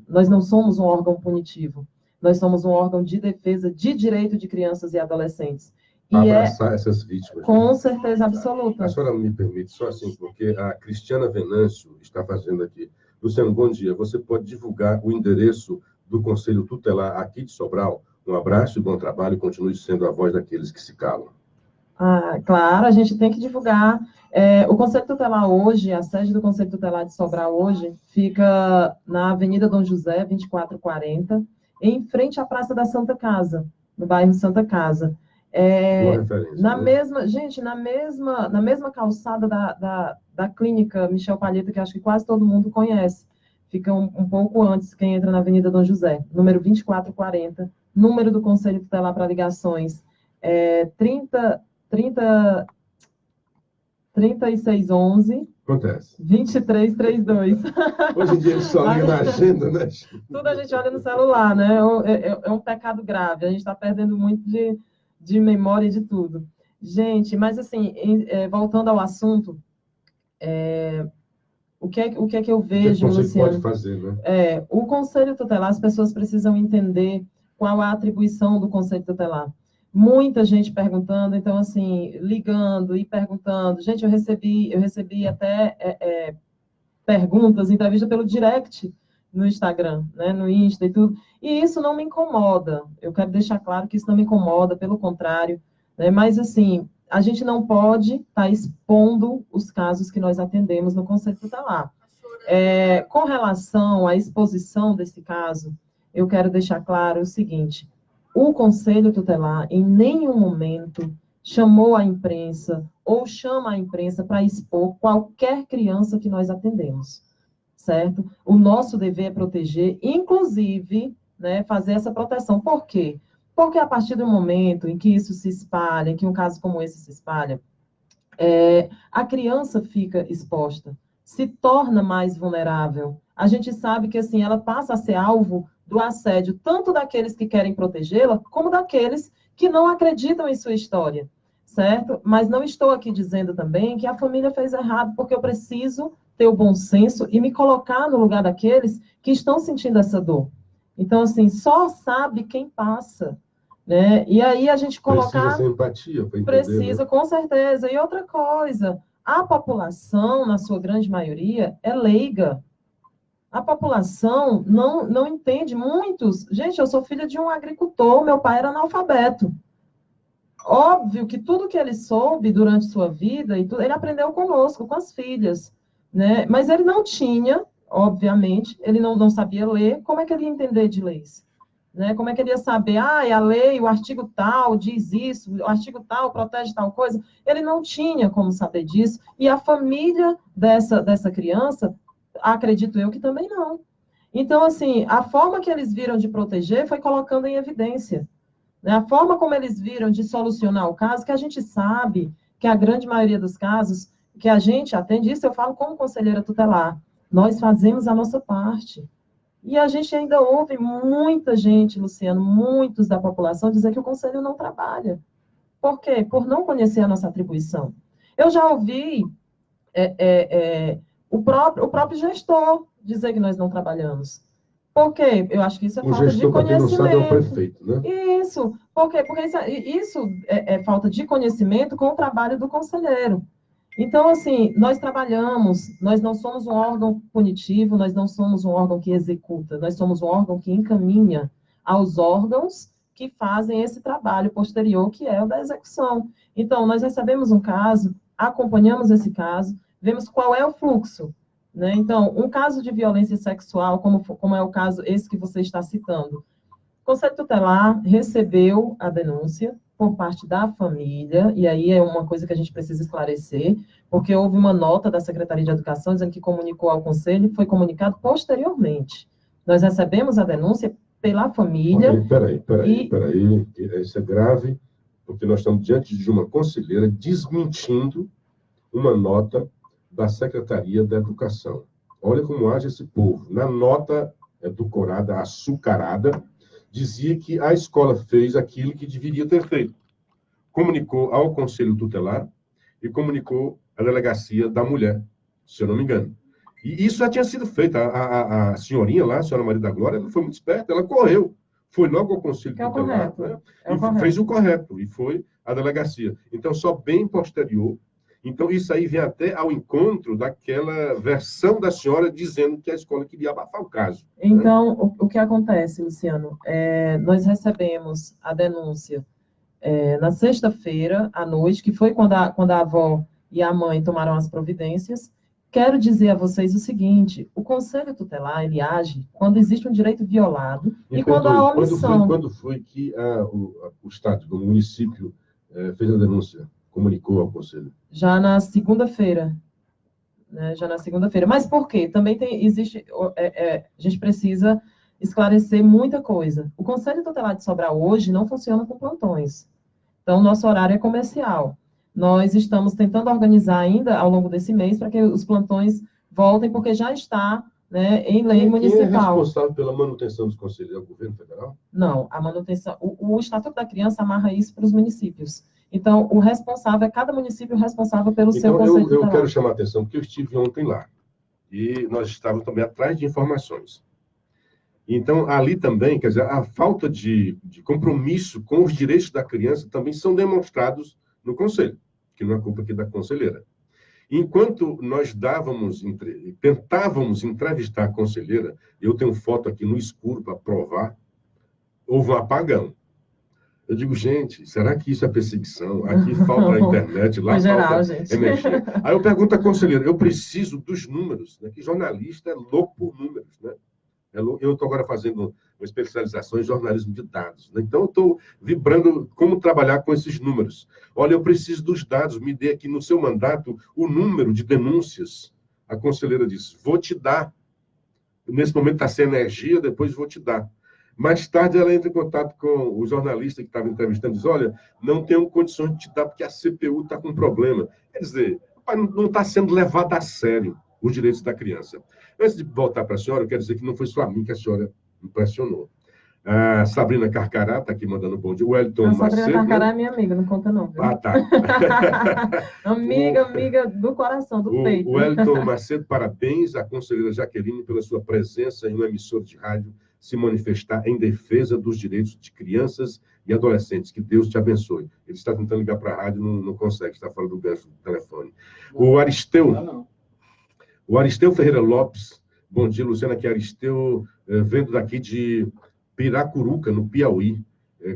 nós não somos um órgão punitivo, nós somos um órgão de defesa de direito de crianças e adolescentes. Abraçar essas vítimas. Com certeza absoluta. A senhora me permite, só assim, porque a Cristiana Venâncio está fazendo aqui. Luciano, bom dia. Você pode divulgar o endereço do Conselho Tutelar aqui de Sobral? Um abraço e bom trabalho, e continue sendo a voz daqueles que se calam. Claro, a gente tem que divulgar. O Conselho Tutelar hoje, a sede do Conselho Tutelar de Sobral hoje, fica na Avenida Dom José, 2440, em frente à Praça da Santa Casa, no bairro Santa Casa. Na mesma calçada da clínica Michel Palheta, que acho que quase todo mundo conhece. Fica um pouco antes, quem entra na Avenida Dom José, número 2440, número do Conselho Tutelar para ligações, 3611. Acontece. 2332. Hoje em dia eles só ligam na agenda, né? Tudo a gente olha no celular, né? É um pecado grave, a gente está perdendo muito de memória e de tudo. Gente, mas assim, voltando ao assunto, o que é que eu vejo, Luciano? O que você pode fazer, né? O Conselho Tutelar, as pessoas precisam entender qual a atribuição do Conselho Tutelar. Muita gente perguntando, então, assim, ligando e perguntando. Gente, eu recebi até perguntas, entrevista pelo direct no Instagram, né, no Insta e tudo, e isso não me incomoda. Eu quero deixar claro que isso não me incomoda, pelo contrário, né, mas, assim, a gente não pode estar expondo os casos que nós atendemos no Conselho Tutelar. Com relação à exposição desse caso, eu quero deixar claro o seguinte: o Conselho Tutelar, em nenhum momento, chamou a imprensa ou chama a imprensa para expor qualquer criança que nós atendemos, certo? O nosso dever é proteger, inclusive, né, fazer essa proteção. Por quê? Porque a partir do momento em que isso se espalha, em que um caso como esse se espalha, a criança fica exposta, se torna mais vulnerável. A gente sabe que, assim, ela passa a ser alvo do assédio, tanto daqueles que querem protegê-la, como daqueles que não acreditam em sua história, certo? Mas não estou aqui dizendo também que a família fez errado, porque eu preciso ter o bom senso e me colocar no lugar daqueles que estão sentindo essa dor. Então, assim, só sabe quem passa, né? E aí a gente colocar... Precisa ser empatia para entender. Precisa, né? Com certeza. E outra coisa, a população, na sua grande maioria, é leiga. A população não entende. Muitos... Gente, eu sou filha de um agricultor, meu pai era analfabeto. Óbvio que tudo que ele soube durante sua vida, e tudo, ele aprendeu conosco, com as filhas, né? Mas ele não tinha, obviamente, ele não sabia ler. Como é que ele ia entender de leis? Né? Como é que ele ia saber, a lei, o artigo tal diz isso, o artigo tal protege tal coisa? Ele não tinha como saber disso, e a família dessa criança, acredito eu que também não. Então, assim, a forma que eles viram de proteger foi colocando em evidência, né? A forma como eles viram de solucionar o caso, que a gente sabe que a grande maioria dos casos que a gente atende, isso eu falo como conselheira tutelar, nós fazemos a nossa parte. E a gente ainda ouve muita gente, Luciano, muitos da população dizer que o conselho não trabalha. Por quê? Por não conhecer a nossa atribuição. Eu já ouvi o próprio gestor dizer que nós não trabalhamos. Por quê? Eu acho que isso é O falta de gestor, para quem não sabe, é o conhecimento. prefeito, né? Isso. Por quê? Porque isso é falta de conhecimento com o trabalho do conselheiro. Então, assim, nós trabalhamos, nós não somos um órgão punitivo, nós não somos um órgão que executa, nós somos um órgão que encaminha aos órgãos que fazem esse trabalho posterior, que é o da execução. Então, nós recebemos um caso, acompanhamos esse caso, vemos qual é o fluxo, né? Então, um caso de violência sexual, como é o caso esse que você está citando, o Conselho Tutelar recebeu a denúncia por parte da família, e aí é uma coisa que a gente precisa esclarecer, porque houve uma nota da Secretaria de Educação dizendo que comunicou ao Conselho e foi comunicado posteriormente. Nós recebemos a denúncia pela família. Peraí, isso é grave, porque nós estamos diante de uma conselheira desmentindo uma nota da Secretaria da Educação. Olha como age esse povo. Na nota edulcorada, açucarada, dizia que a escola fez aquilo que deveria ter feito. Comunicou ao Conselho Tutelar e comunicou à Delegacia da Mulher, se eu não me engano. E isso já tinha sido feito. A senhorinha lá, a senhora Maria da Glória, ela foi muito esperta, ela correu. Foi logo ao Conselho Tutelar, né? Fez o correto, e foi à delegacia. Então, só bem posterior. Então, isso aí vem até ao encontro daquela versão da senhora dizendo que a escola queria abafar o caso. Então, né? O que acontece, Luciano? Nós recebemos a denúncia na sexta-feira, à noite, que foi quando a avó e a mãe tomaram as providências. Quero dizer a vocês o seguinte: o Conselho Tutelar, ele age quando existe um direito violado e quando há omissão. Quando foi que o Estado, o município, fez a denúncia? Comunicou ao Conselho? Já na segunda-feira. Né? Já na segunda-feira. Mas por quê? Também a gente precisa esclarecer muita coisa. O Conselho Tutelar de Sobral hoje não funciona com plantões. Então, nosso horário é comercial. Nós estamos tentando organizar ainda, ao longo desse mês, para que os plantões voltem, porque já está, né, em lei municipal. Quem é responsável pela manutenção dos conselhos? É o governo federal? Não, a manutenção... O Estatuto da Criança amarra isso para os municípios. Então, o responsável, cada município responsável pelo seu conselho tutelar. Eu quero chamar a atenção, porque eu estive ontem lá. E nós estávamos também atrás de informações. Então, ali também, quer dizer, a falta de compromisso com os direitos da criança também são demonstrados no conselho, que não é culpa aqui da conselheira. Enquanto nós tentávamos entrevistar a conselheira, eu tenho foto aqui no escuro para provar, houve um apagão. Eu digo, gente, será que isso é perseguição? Aqui falta a internet, lá falta energia. Aí eu pergunto à conselheira, eu preciso dos números, né? Que jornalista é louco por números, né? Eu estou agora fazendo uma especialização em jornalismo de dados, né? Então eu estou vibrando como trabalhar com esses números. Olha, eu preciso dos dados, me dê aqui no seu mandato o número de denúncias. A conselheira disse, vou te dar. Nesse momento está sem energia, depois vou te dar. Mais tarde, ela entra em contato com o jornalista que estava entrevistando e diz, olha, não tenho condições de te dar porque a CPU está com problema. Quer dizer, não está sendo levado a sério os direitos da criança. Antes de voltar para a senhora, eu quero dizer que não foi só a mim que a senhora impressionou. A Sabrina Carcará está aqui mandando um bom dia. O Wellington Macedo... Sabrina Carcará é minha amiga, não conta não. Viu? Ah, tá. amiga do coração, do peito. O Wellington Macedo, parabéns à conselheira Jaqueline pela sua presença em uma emissora de rádio se manifestar em defesa dos direitos de crianças e adolescentes. Que Deus te abençoe. Ele está tentando ligar para a rádio, não consegue, está fora do gancho do telefone. O Aristeu Ferreira Lopes, bom dia, Luciana, aqui é Aristeu, vendo daqui de Piracuruca, no Piauí.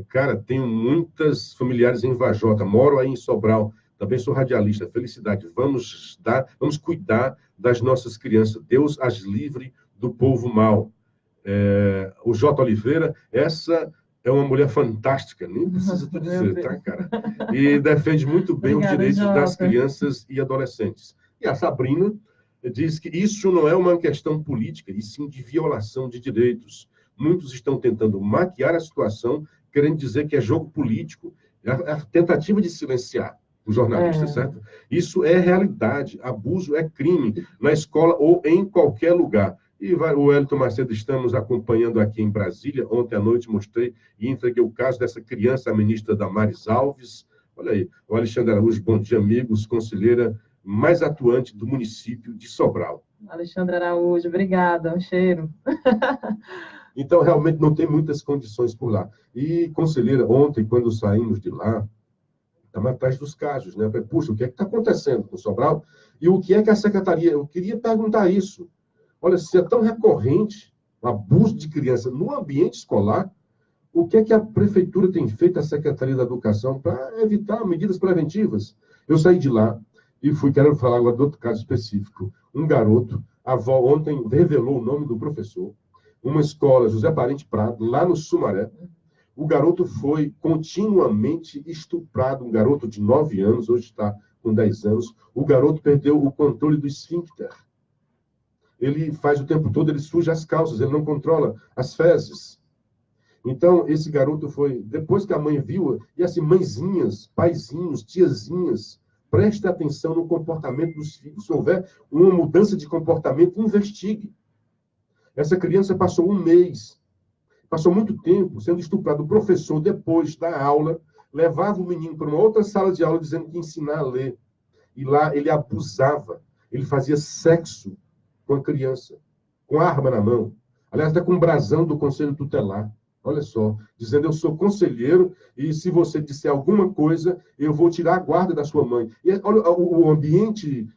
Cara, tenho muitas familiares em Vajota, moro aí em Sobral, também sou radialista, felicidade. Vamos cuidar das nossas crianças, Deus as livre do povo mau. O J. Oliveira, essa é uma mulher fantástica, nem precisa te dizer, tá, cara? E defende muito bem os direitos das crianças e adolescentes. E a Sabrina diz que isso não é uma questão política, e sim de violação de direitos. Muitos estão tentando maquiar a situação, querendo dizer que é jogo político, a tentativa de silenciar os jornalistas, certo? Isso é realidade, abuso é crime, na escola ou em qualquer lugar. E o Wellington Macedo, estamos acompanhando aqui em Brasília. Ontem à noite mostrei e entreguei o caso dessa criança, a ministra Damares Alves. Olha aí, o Alexandre Araújo, bom dia, amigos, conselheira mais atuante do município de Sobral. Alexandre Araújo, obrigada, um cheiro. Então, realmente, não tem muitas condições por lá. E, conselheira, ontem, quando saímos de lá, estamos atrás dos casos, né? Eu falei, puxa, o que é que está acontecendo com o Sobral? E o que é que a secretaria... Eu queria perguntar isso. Olha, se é tão recorrente o abuso de criança no ambiente escolar, o que é que a prefeitura tem feito, a Secretaria da Educação, para evitar medidas preventivas? Eu saí de lá e quero falar agora de outro caso específico. Um garoto, a avó ontem revelou o nome do professor, uma escola, José Parente Prado, lá no Sumaré. O garoto foi continuamente estuprado, um garoto de 9 anos, hoje está com 10 anos. O garoto perdeu o controle do esfíncter. Ele faz o tempo todo, ele suja as calças, ele não controla as fezes. Então, esse garoto foi, depois que a mãe viu, e assim, mãezinhas, paizinhos, tiazinhas, preste atenção no comportamento dos filhos. Se houver uma mudança de comportamento, investigue. Essa criança passou 1 mês, passou muito tempo sendo estuprado. O professor, depois da aula, levava o menino para uma outra sala de aula, dizendo que ia ensinar a ler. E lá ele abusava, ele fazia sexo com a criança, com a arma na mão. Aliás, até com o brasão do Conselho Tutelar. Olha só, dizendo, eu sou conselheiro e se você disser alguma coisa, eu vou tirar a guarda da sua mãe. E olha o ambiente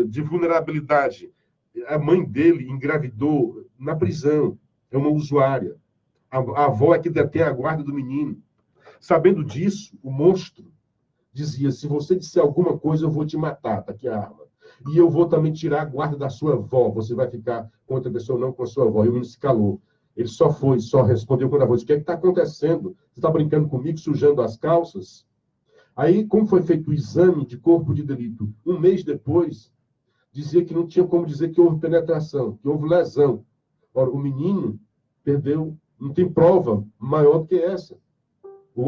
de vulnerabilidade. A mãe dele engravidou na prisão, é uma usuária. A avó é que detém a guarda do menino. Sabendo disso, o monstro dizia, se você disser alguma coisa, eu vou te matar, tá aqui a arma. E eu vou também tirar a guarda da sua avó, você vai ficar com outra pessoa, não com a sua avó. E o menino se calou. Ele só respondeu quando a voz, o que é que está acontecendo? Você está brincando comigo, sujando as calças? Aí, como foi feito o exame de corpo de delito? 1 mês depois, dizia que não tinha como dizer que houve penetração, que houve lesão. Ora, o menino perdeu, não tem prova maior do que essa.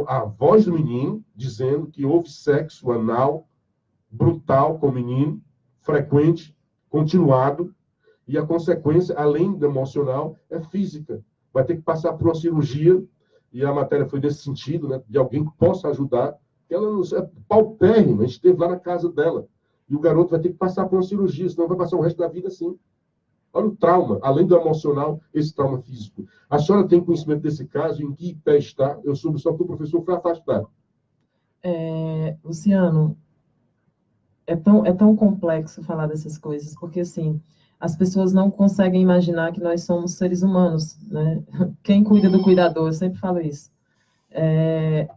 A voz do menino dizendo que houve sexo anal brutal com o menino, frequente, continuado, e a consequência, além do emocional, é física. Vai ter que passar por uma cirurgia, e a matéria foi nesse sentido, né, de alguém que possa ajudar. Ela não é paupérrima, a gente esteve lá na casa dela. E o garoto vai ter que passar por uma cirurgia, senão vai passar o resto da vida assim. Olha o trauma, além do emocional, esse trauma físico. A senhora tem conhecimento desse caso, em que pé está? Eu soube só que o professor foi afastado. Luciano, é tão complexo falar dessas coisas, porque, assim, as pessoas não conseguem imaginar que nós somos seres humanos, né? Quem cuida do cuidador, eu sempre falo isso.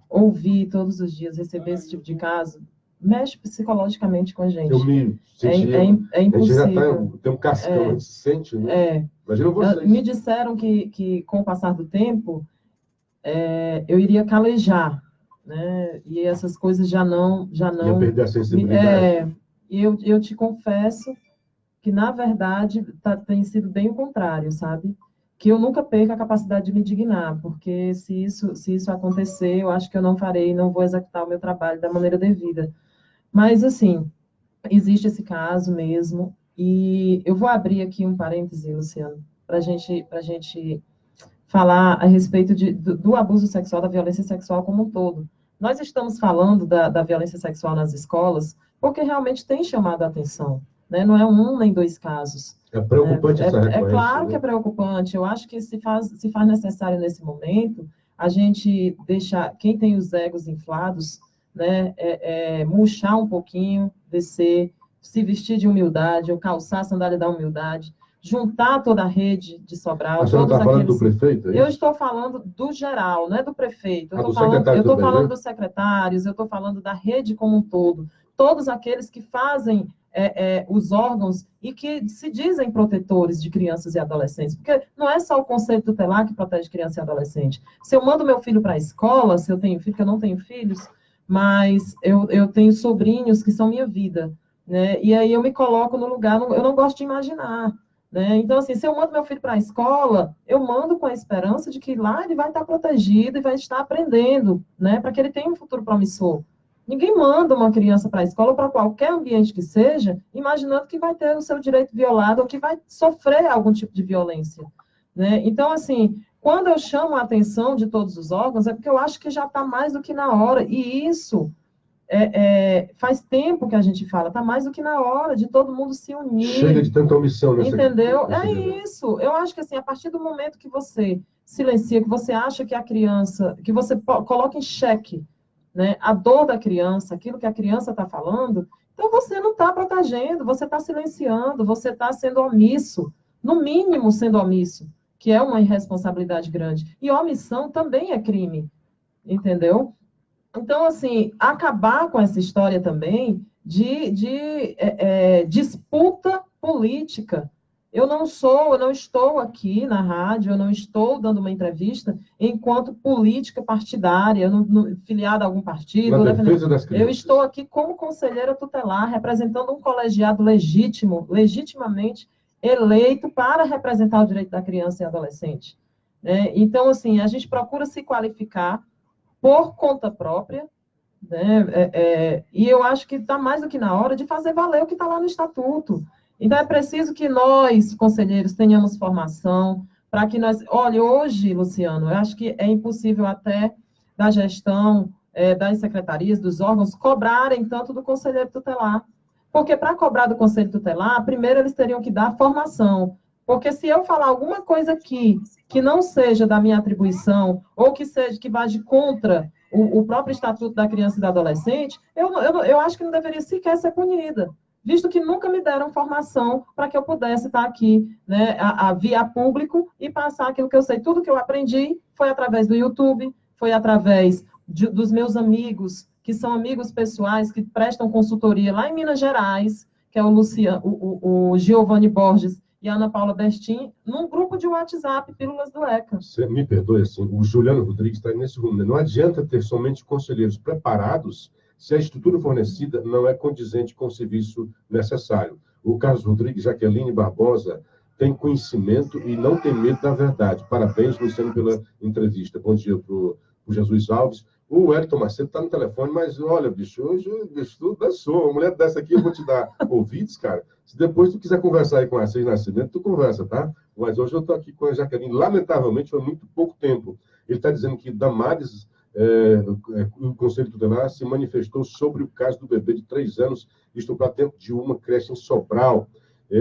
Ouvir todos os dias, receber esse tipo de caso, mexe psicologicamente com a gente. Eu me senti... É impossível. A gente já tem um cascão, a gente se sente, né? Imagina vocês. Me disseram que com o passar do tempo, eu iria calejar, né? E essas coisas já não... Ia perder a sensibilidade. E eu te confesso que, na verdade, tem sido bem o contrário, sabe? Que eu nunca perco a capacidade de me indignar, porque se isso acontecer, eu acho que eu não vou executar o meu trabalho da maneira devida. Mas, assim, existe esse caso mesmo, e eu vou abrir aqui um parêntese, Luciano, para a gente falar a respeito do abuso sexual, da violência sexual como um todo. Nós estamos falando da violência sexual nas escolas porque realmente tem chamado a atenção, né? Não é 1 nem 2 casos. É preocupante essa recorrência. É claro, né? Que é preocupante. Eu acho que se faz necessário nesse momento a gente deixar quem tem os egos inflados, né, murchar um pouquinho, descer, se vestir de humildade, ou calçar a sandália da humildade, juntar toda a rede de Sobral. A senhora está falando do prefeito? Eu estou falando do geral, não é do prefeito. Eu estou falando dos secretários, eu estou falando da rede como um todo. Todos aqueles que fazem os órgãos e que se dizem protetores de crianças e adolescentes, porque não é só o Conselho Tutelar que protege criança e adolescente. Se eu mando meu filho para a escola, se eu tenho filho, porque eu não tenho filhos, mas eu tenho sobrinhos que são minha vida, né? E aí eu me coloco no lugar, eu não gosto de imaginar, né? Então, assim, se eu mando meu filho para a escola, eu mando com a esperança de que lá ele vai estar protegido e vai estar aprendendo, né? Para que ele tenha um futuro promissor. Ninguém manda uma criança para a escola ou para qualquer ambiente que seja, imaginando que vai ter o seu direito violado ou que vai sofrer algum tipo de violência, né? Então, assim, quando eu chamo a atenção de todos os órgãos, é porque eu acho que já está mais do que na hora, e isso faz tempo que a gente fala, está mais do que na hora de todo mundo se unir. Chega de tanta omissão nessa. Entendeu? É isso. Eu acho que assim, a partir do momento que você silencia, que você acha que a criança, que você coloca em xeque, né, a dor da criança, aquilo que a criança está falando, então você não está protegendo, você está silenciando, você está sendo omisso, no mínimo sendo omisso, que é uma irresponsabilidade grande. E omissão também é crime, entendeu? Então, assim, acabar com essa história também de disputa política. Eu não estou aqui na rádio, eu não estou dando uma entrevista enquanto política partidária, filiada a algum partido. Na defesa das crianças. Eu estou aqui como conselheira tutelar, representando um colegiado legítimo, legitimamente eleito para representar o direito da criança e adolescente. Então, assim, a gente procura se qualificar por conta própria, né? E eu acho que está mais do que na hora de fazer valer o que está lá no Estatuto. Então, é preciso que nós, conselheiros, tenhamos formação para que nós... Olha, hoje, Luciano, eu acho que é impossível até da gestão, das secretarias, dos órgãos, cobrarem tanto do conselheiro tutelar. Porque para cobrar do conselho tutelar, primeiro eles teriam que dar formação. Porque se eu falar alguma coisa aqui que não seja da minha atribuição, ou que vá de contra o próprio Estatuto da Criança e do Adolescente, eu acho que não deveria sequer ser punida, visto que nunca me deram formação para que eu pudesse estar aqui, né, via público e passar aquilo que eu sei. Tudo que eu aprendi foi através do YouTube, foi através dos meus amigos, que são amigos pessoais, que prestam consultoria lá em Minas Gerais, que é o Giovanni Borges e a Ana Paula Bestin, num grupo de WhatsApp, Pílulas do ECA. Você me perdoe, assim, o Juliano Rodrigues está nesse rumo, né? Não adianta ter somente conselheiros preparados se a estrutura fornecida não é condizente com o serviço necessário. O Carlos Rodrigues, Jaqueline Barbosa, tem conhecimento e não tem medo da verdade. Parabéns, Luciano, pela entrevista. Bom dia para o Jesus Alves. O Wellington Macedo está no telefone, mas olha, bicho, hoje tu dançou. Uma mulher dessa aqui, eu vou te dar ouvidos, cara. Se depois tu quiser conversar aí com a Assis Nascimento, tu conversa, tá? Mas hoje eu estou aqui com a Jaqueline. Lamentavelmente, foi muito pouco tempo. Ele está dizendo que Damares, o Conselho Tutelar, se manifestou sobre o caso do bebê de 3 anos estuprado dentro de uma creche em Sobral.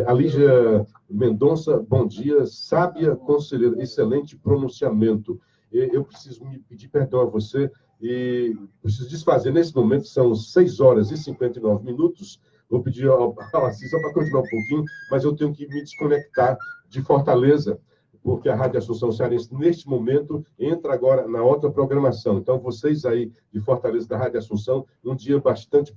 A Lígia Mendonça, bom dia. Sábia conselheira, excelente pronunciamento. Eu preciso me pedir perdão a você e preciso desfazer. Nesse momento são 6 horas e 59 minutos. Vou pedir ao Assis só para continuar um pouquinho, mas eu tenho que me desconectar de Fortaleza, porque a Rádio Assunção Cearense, neste momento, entra agora na outra programação. Então, vocês aí de Fortaleza, da Rádio Assunção, um dia bastante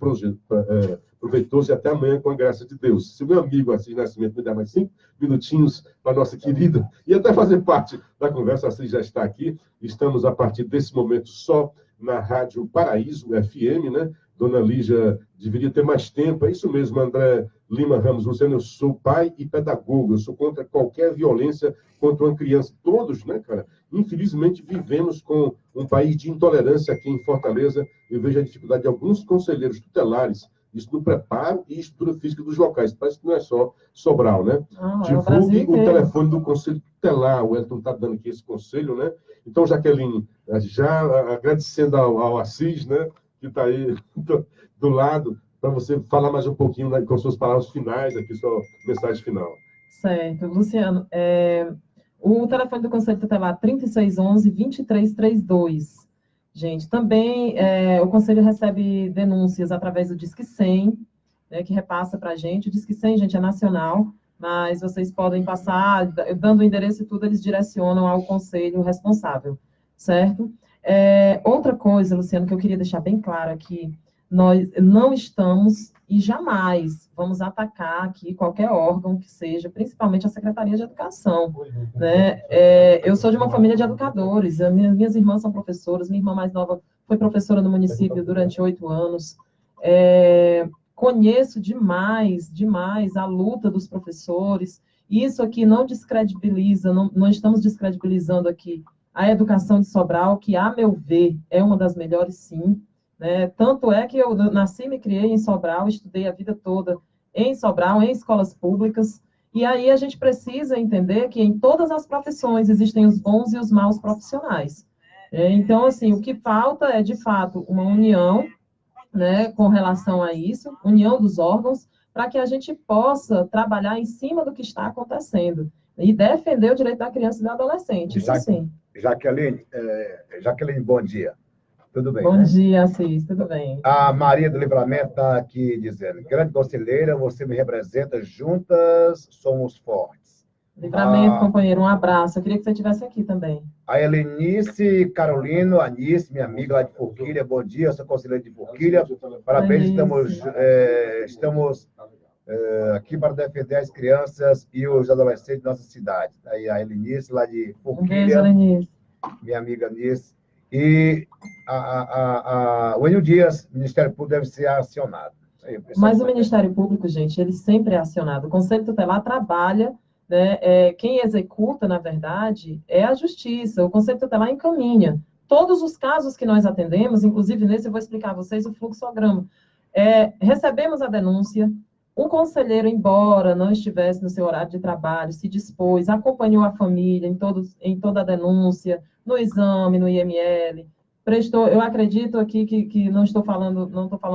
proveitoso e até amanhã, com a graça de Deus. Se o meu amigo Assis Nascimento me der mais 5 minutinhos para a nossa querida, e até fazer parte da conversa, Assis já está aqui. Estamos, a partir desse momento, só na Rádio Paraíso FM, né? Dona Lígia deveria ter mais tempo. É isso mesmo, André Lima Ramos. Luciano, eu sou pai e pedagogo. Eu sou contra qualquer violência contra uma criança. Todos, né, cara? Infelizmente, vivemos com um país de intolerância aqui em Fortaleza. Eu vejo a dificuldade de alguns conselheiros tutelares, isso no preparo e estrutura física dos locais. Parece que não é só Sobral, né? Divulgue o telefone do Conselho Tutelar. O Elton está dando aqui esse conselho, né? Então, Jaqueline, já agradecendo ao Assis, né, que está aí do lado, para você falar mais um pouquinho, né, com suas palavras finais, aqui, sua mensagem final. Certo. Luciano, o telefone do Conselho Tutelar 3611-2332. Gente, também o Conselho recebe denúncias através do Disque 100, né, que repassa para a gente. O Disque 100, gente, é nacional, mas vocês podem passar, dando o endereço e tudo, eles direcionam ao Conselho responsável, certo? Outra coisa, Luciano, que eu queria deixar bem claro aqui, nós não estamos e jamais vamos atacar aqui qualquer órgão que seja, principalmente a Secretaria de Educação, né? Eu sou de uma família de educadores, minhas irmãs são professoras, minha irmã mais nova foi professora no município durante 8 anos, conheço demais a luta dos professores, isso aqui não descredibiliza, não estamos descredibilizando aqui a educação de Sobral, que, a meu ver, é uma das melhores, sim, né? Tanto é que eu nasci e me criei em Sobral, estudei a vida toda em Sobral, em escolas públicas, e aí a gente precisa entender que em todas as profissões existem os bons e os maus profissionais. Então, assim, o que falta é, de fato, uma união né, com relação a isso, união dos órgãos, para que a gente possa trabalhar em cima do que está acontecendo e defender o direito da criança e do adolescente, isso sim. Jaqueline, bom dia. Tudo bem, Bom né? dia, Assis, tudo bem. A Maria do Livramento está aqui dizendo, grande conselheira, você me representa, juntas somos fortes. Livramento, companheiro, um abraço. Eu queria que você estivesse aqui também. A Helenice Carolino, Anice, minha amiga lá de Forquilha, bom dia, eu sou conselheira de Forquilha. Parabéns, estamos aqui para defender as crianças e os adolescentes da nossa cidade. Aí a Helenice, lá de Forquilha, beijo, Helenice. Minha amiga Anice. E o Enio Dias, Ministério Público, deve ser acionado. Mas o Ministério Público, gente, ele sempre é acionado. O Conselho Tutelar trabalha, né, quem executa, na verdade, é a Justiça. O Conselho Tutelar encaminha. Todos os casos que nós atendemos, inclusive nesse eu vou explicar a vocês o fluxograma. Recebemos a denúncia, o conselheiro, embora não estivesse no seu horário de trabalho, se dispôs, acompanhou a família em toda a denúncia, no exame, no IML, prestou, eu acredito aqui que não estou falando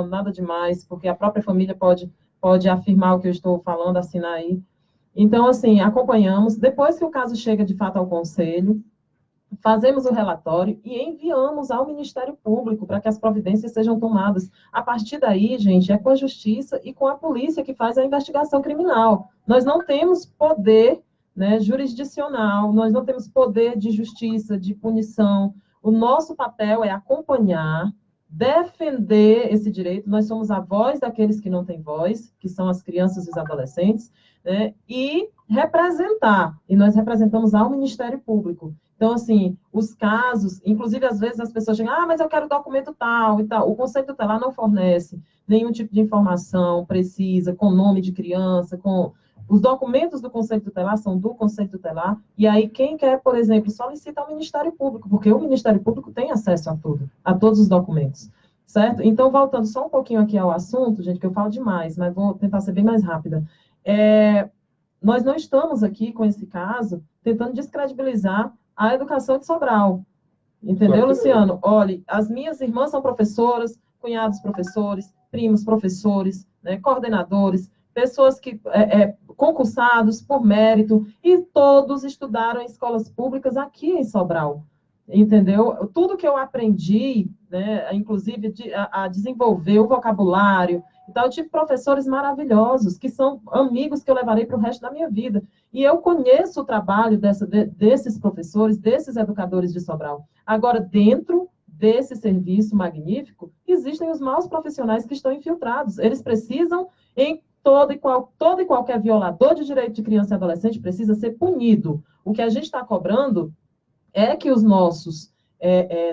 nada demais, porque a própria família pode afirmar o que eu estou falando, assinar aí. Então, assim, acompanhamos, depois que o caso chega de fato ao conselho, fazemos o relatório e enviamos ao Ministério Público para que as providências sejam tomadas. A partir daí, gente, é com a Justiça e com a polícia que faz a investigação criminal. Nós não temos poder, né, jurisdicional, nós não temos poder de justiça, de punição. O nosso papel é acompanhar, defender esse direito. Nós somos a voz daqueles que não têm voz, que são as crianças e os adolescentes, né, e representar. E nós representamos ao Ministério Público. Então, assim, os casos, inclusive, às vezes as pessoas chegam, mas eu quero documento tal e tal. O Conselho Tutelar não fornece nenhum tipo de informação precisa, com nome de criança, com... Os documentos do Conselho Tutelar são do Conselho Tutelar, e aí quem quer, por exemplo, solicita ao Ministério Público, porque o Ministério Público tem acesso a tudo, a todos os documentos, certo? Então, voltando só um pouquinho aqui ao assunto, gente, que eu falo demais, mas vou tentar ser bem mais rápida. Nós não estamos aqui, com esse caso, tentando descredibilizar a educação de Sobral. Entendeu, Luciano? Olha, as minhas irmãs são professoras, cunhados professores, primos professores, né, coordenadores, pessoas que concursados por mérito, e todos estudaram em escolas públicas aqui em Sobral, entendeu? Tudo que eu aprendi, né, inclusive a desenvolver o vocabulário, então eu tive professores maravilhosos, que são amigos que eu levarei para o resto da minha vida, e eu conheço o trabalho desses professores, desses educadores de Sobral. Agora, dentro desse serviço magnífico, existem os maus profissionais que estão infiltrados, eles precisam, todo e qualquer violador de direito de criança e adolescente precisa ser punido. O que a gente está cobrando é que os nossos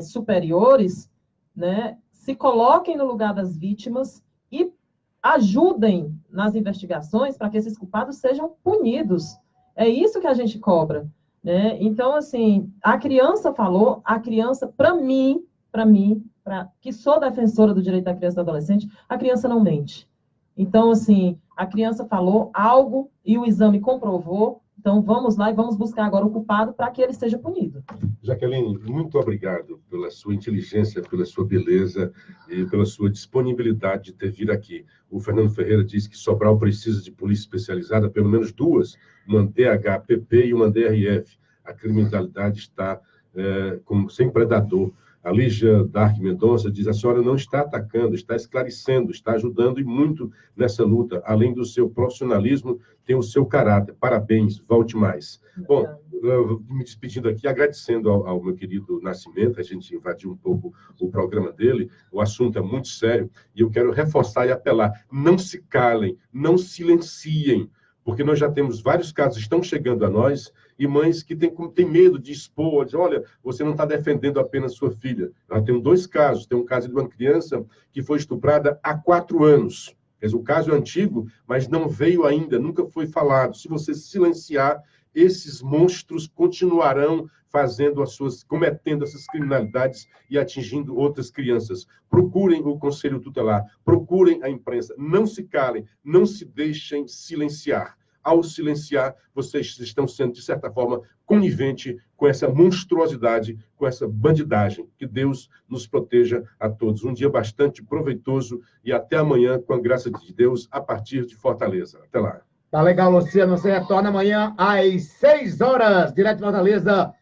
superiores, né, se coloquem no lugar das vítimas e ajudem nas investigações para que esses culpados sejam punidos. É isso que a gente cobra, né? Então, assim, a criança falou, a criança, para mim, que sou defensora do direito da criança e do adolescente, a criança não mente. Então, assim, a criança falou algo e o exame comprovou, então vamos lá e vamos buscar agora o culpado para que ele seja punido. Jaqueline, muito obrigado pela sua inteligência, pela sua beleza e pela sua disponibilidade de ter vindo aqui. O Fernando Ferreira disse que Sobral precisa de polícia especializada, pelo menos duas, uma DHPP e uma DRF. A criminalidade está sem predador. A Lígia Dark Mendonça diz, a senhora não está atacando, está esclarecendo, está ajudando e muito nessa luta. Além do seu profissionalismo, tem o seu caráter. Parabéns, volte mais. Bom, me despedindo aqui, agradecendo ao meu querido Nascimento, a gente invadiu um pouco o programa dele, o assunto é muito sério, e eu quero reforçar e apelar, não se calem, não silenciem, porque nós já temos vários casos, estão chegando a nós, e mães que têm medo de expor, de, olha, você não está defendendo apenas sua filha. Nós temos 2 casos, tem um caso de uma criança que foi estuprada há 4 anos. O caso é antigo, mas não veio ainda, nunca foi falado. Se você silenciar, esses monstros continuarão cometendo essas criminalidades e atingindo outras crianças. Procurem o Conselho Tutelar, procurem a imprensa, não se calem, não se deixem silenciar. ao silenciar, vocês estão sendo, de certa forma, conivente com essa monstruosidade, com essa bandidagem. Que Deus nos proteja a todos. Um dia bastante proveitoso e até amanhã, com a graça de Deus, a partir de Fortaleza. Até lá. Tá legal, Luciano. Você retorna amanhã às 6 horas, direto de Fortaleza.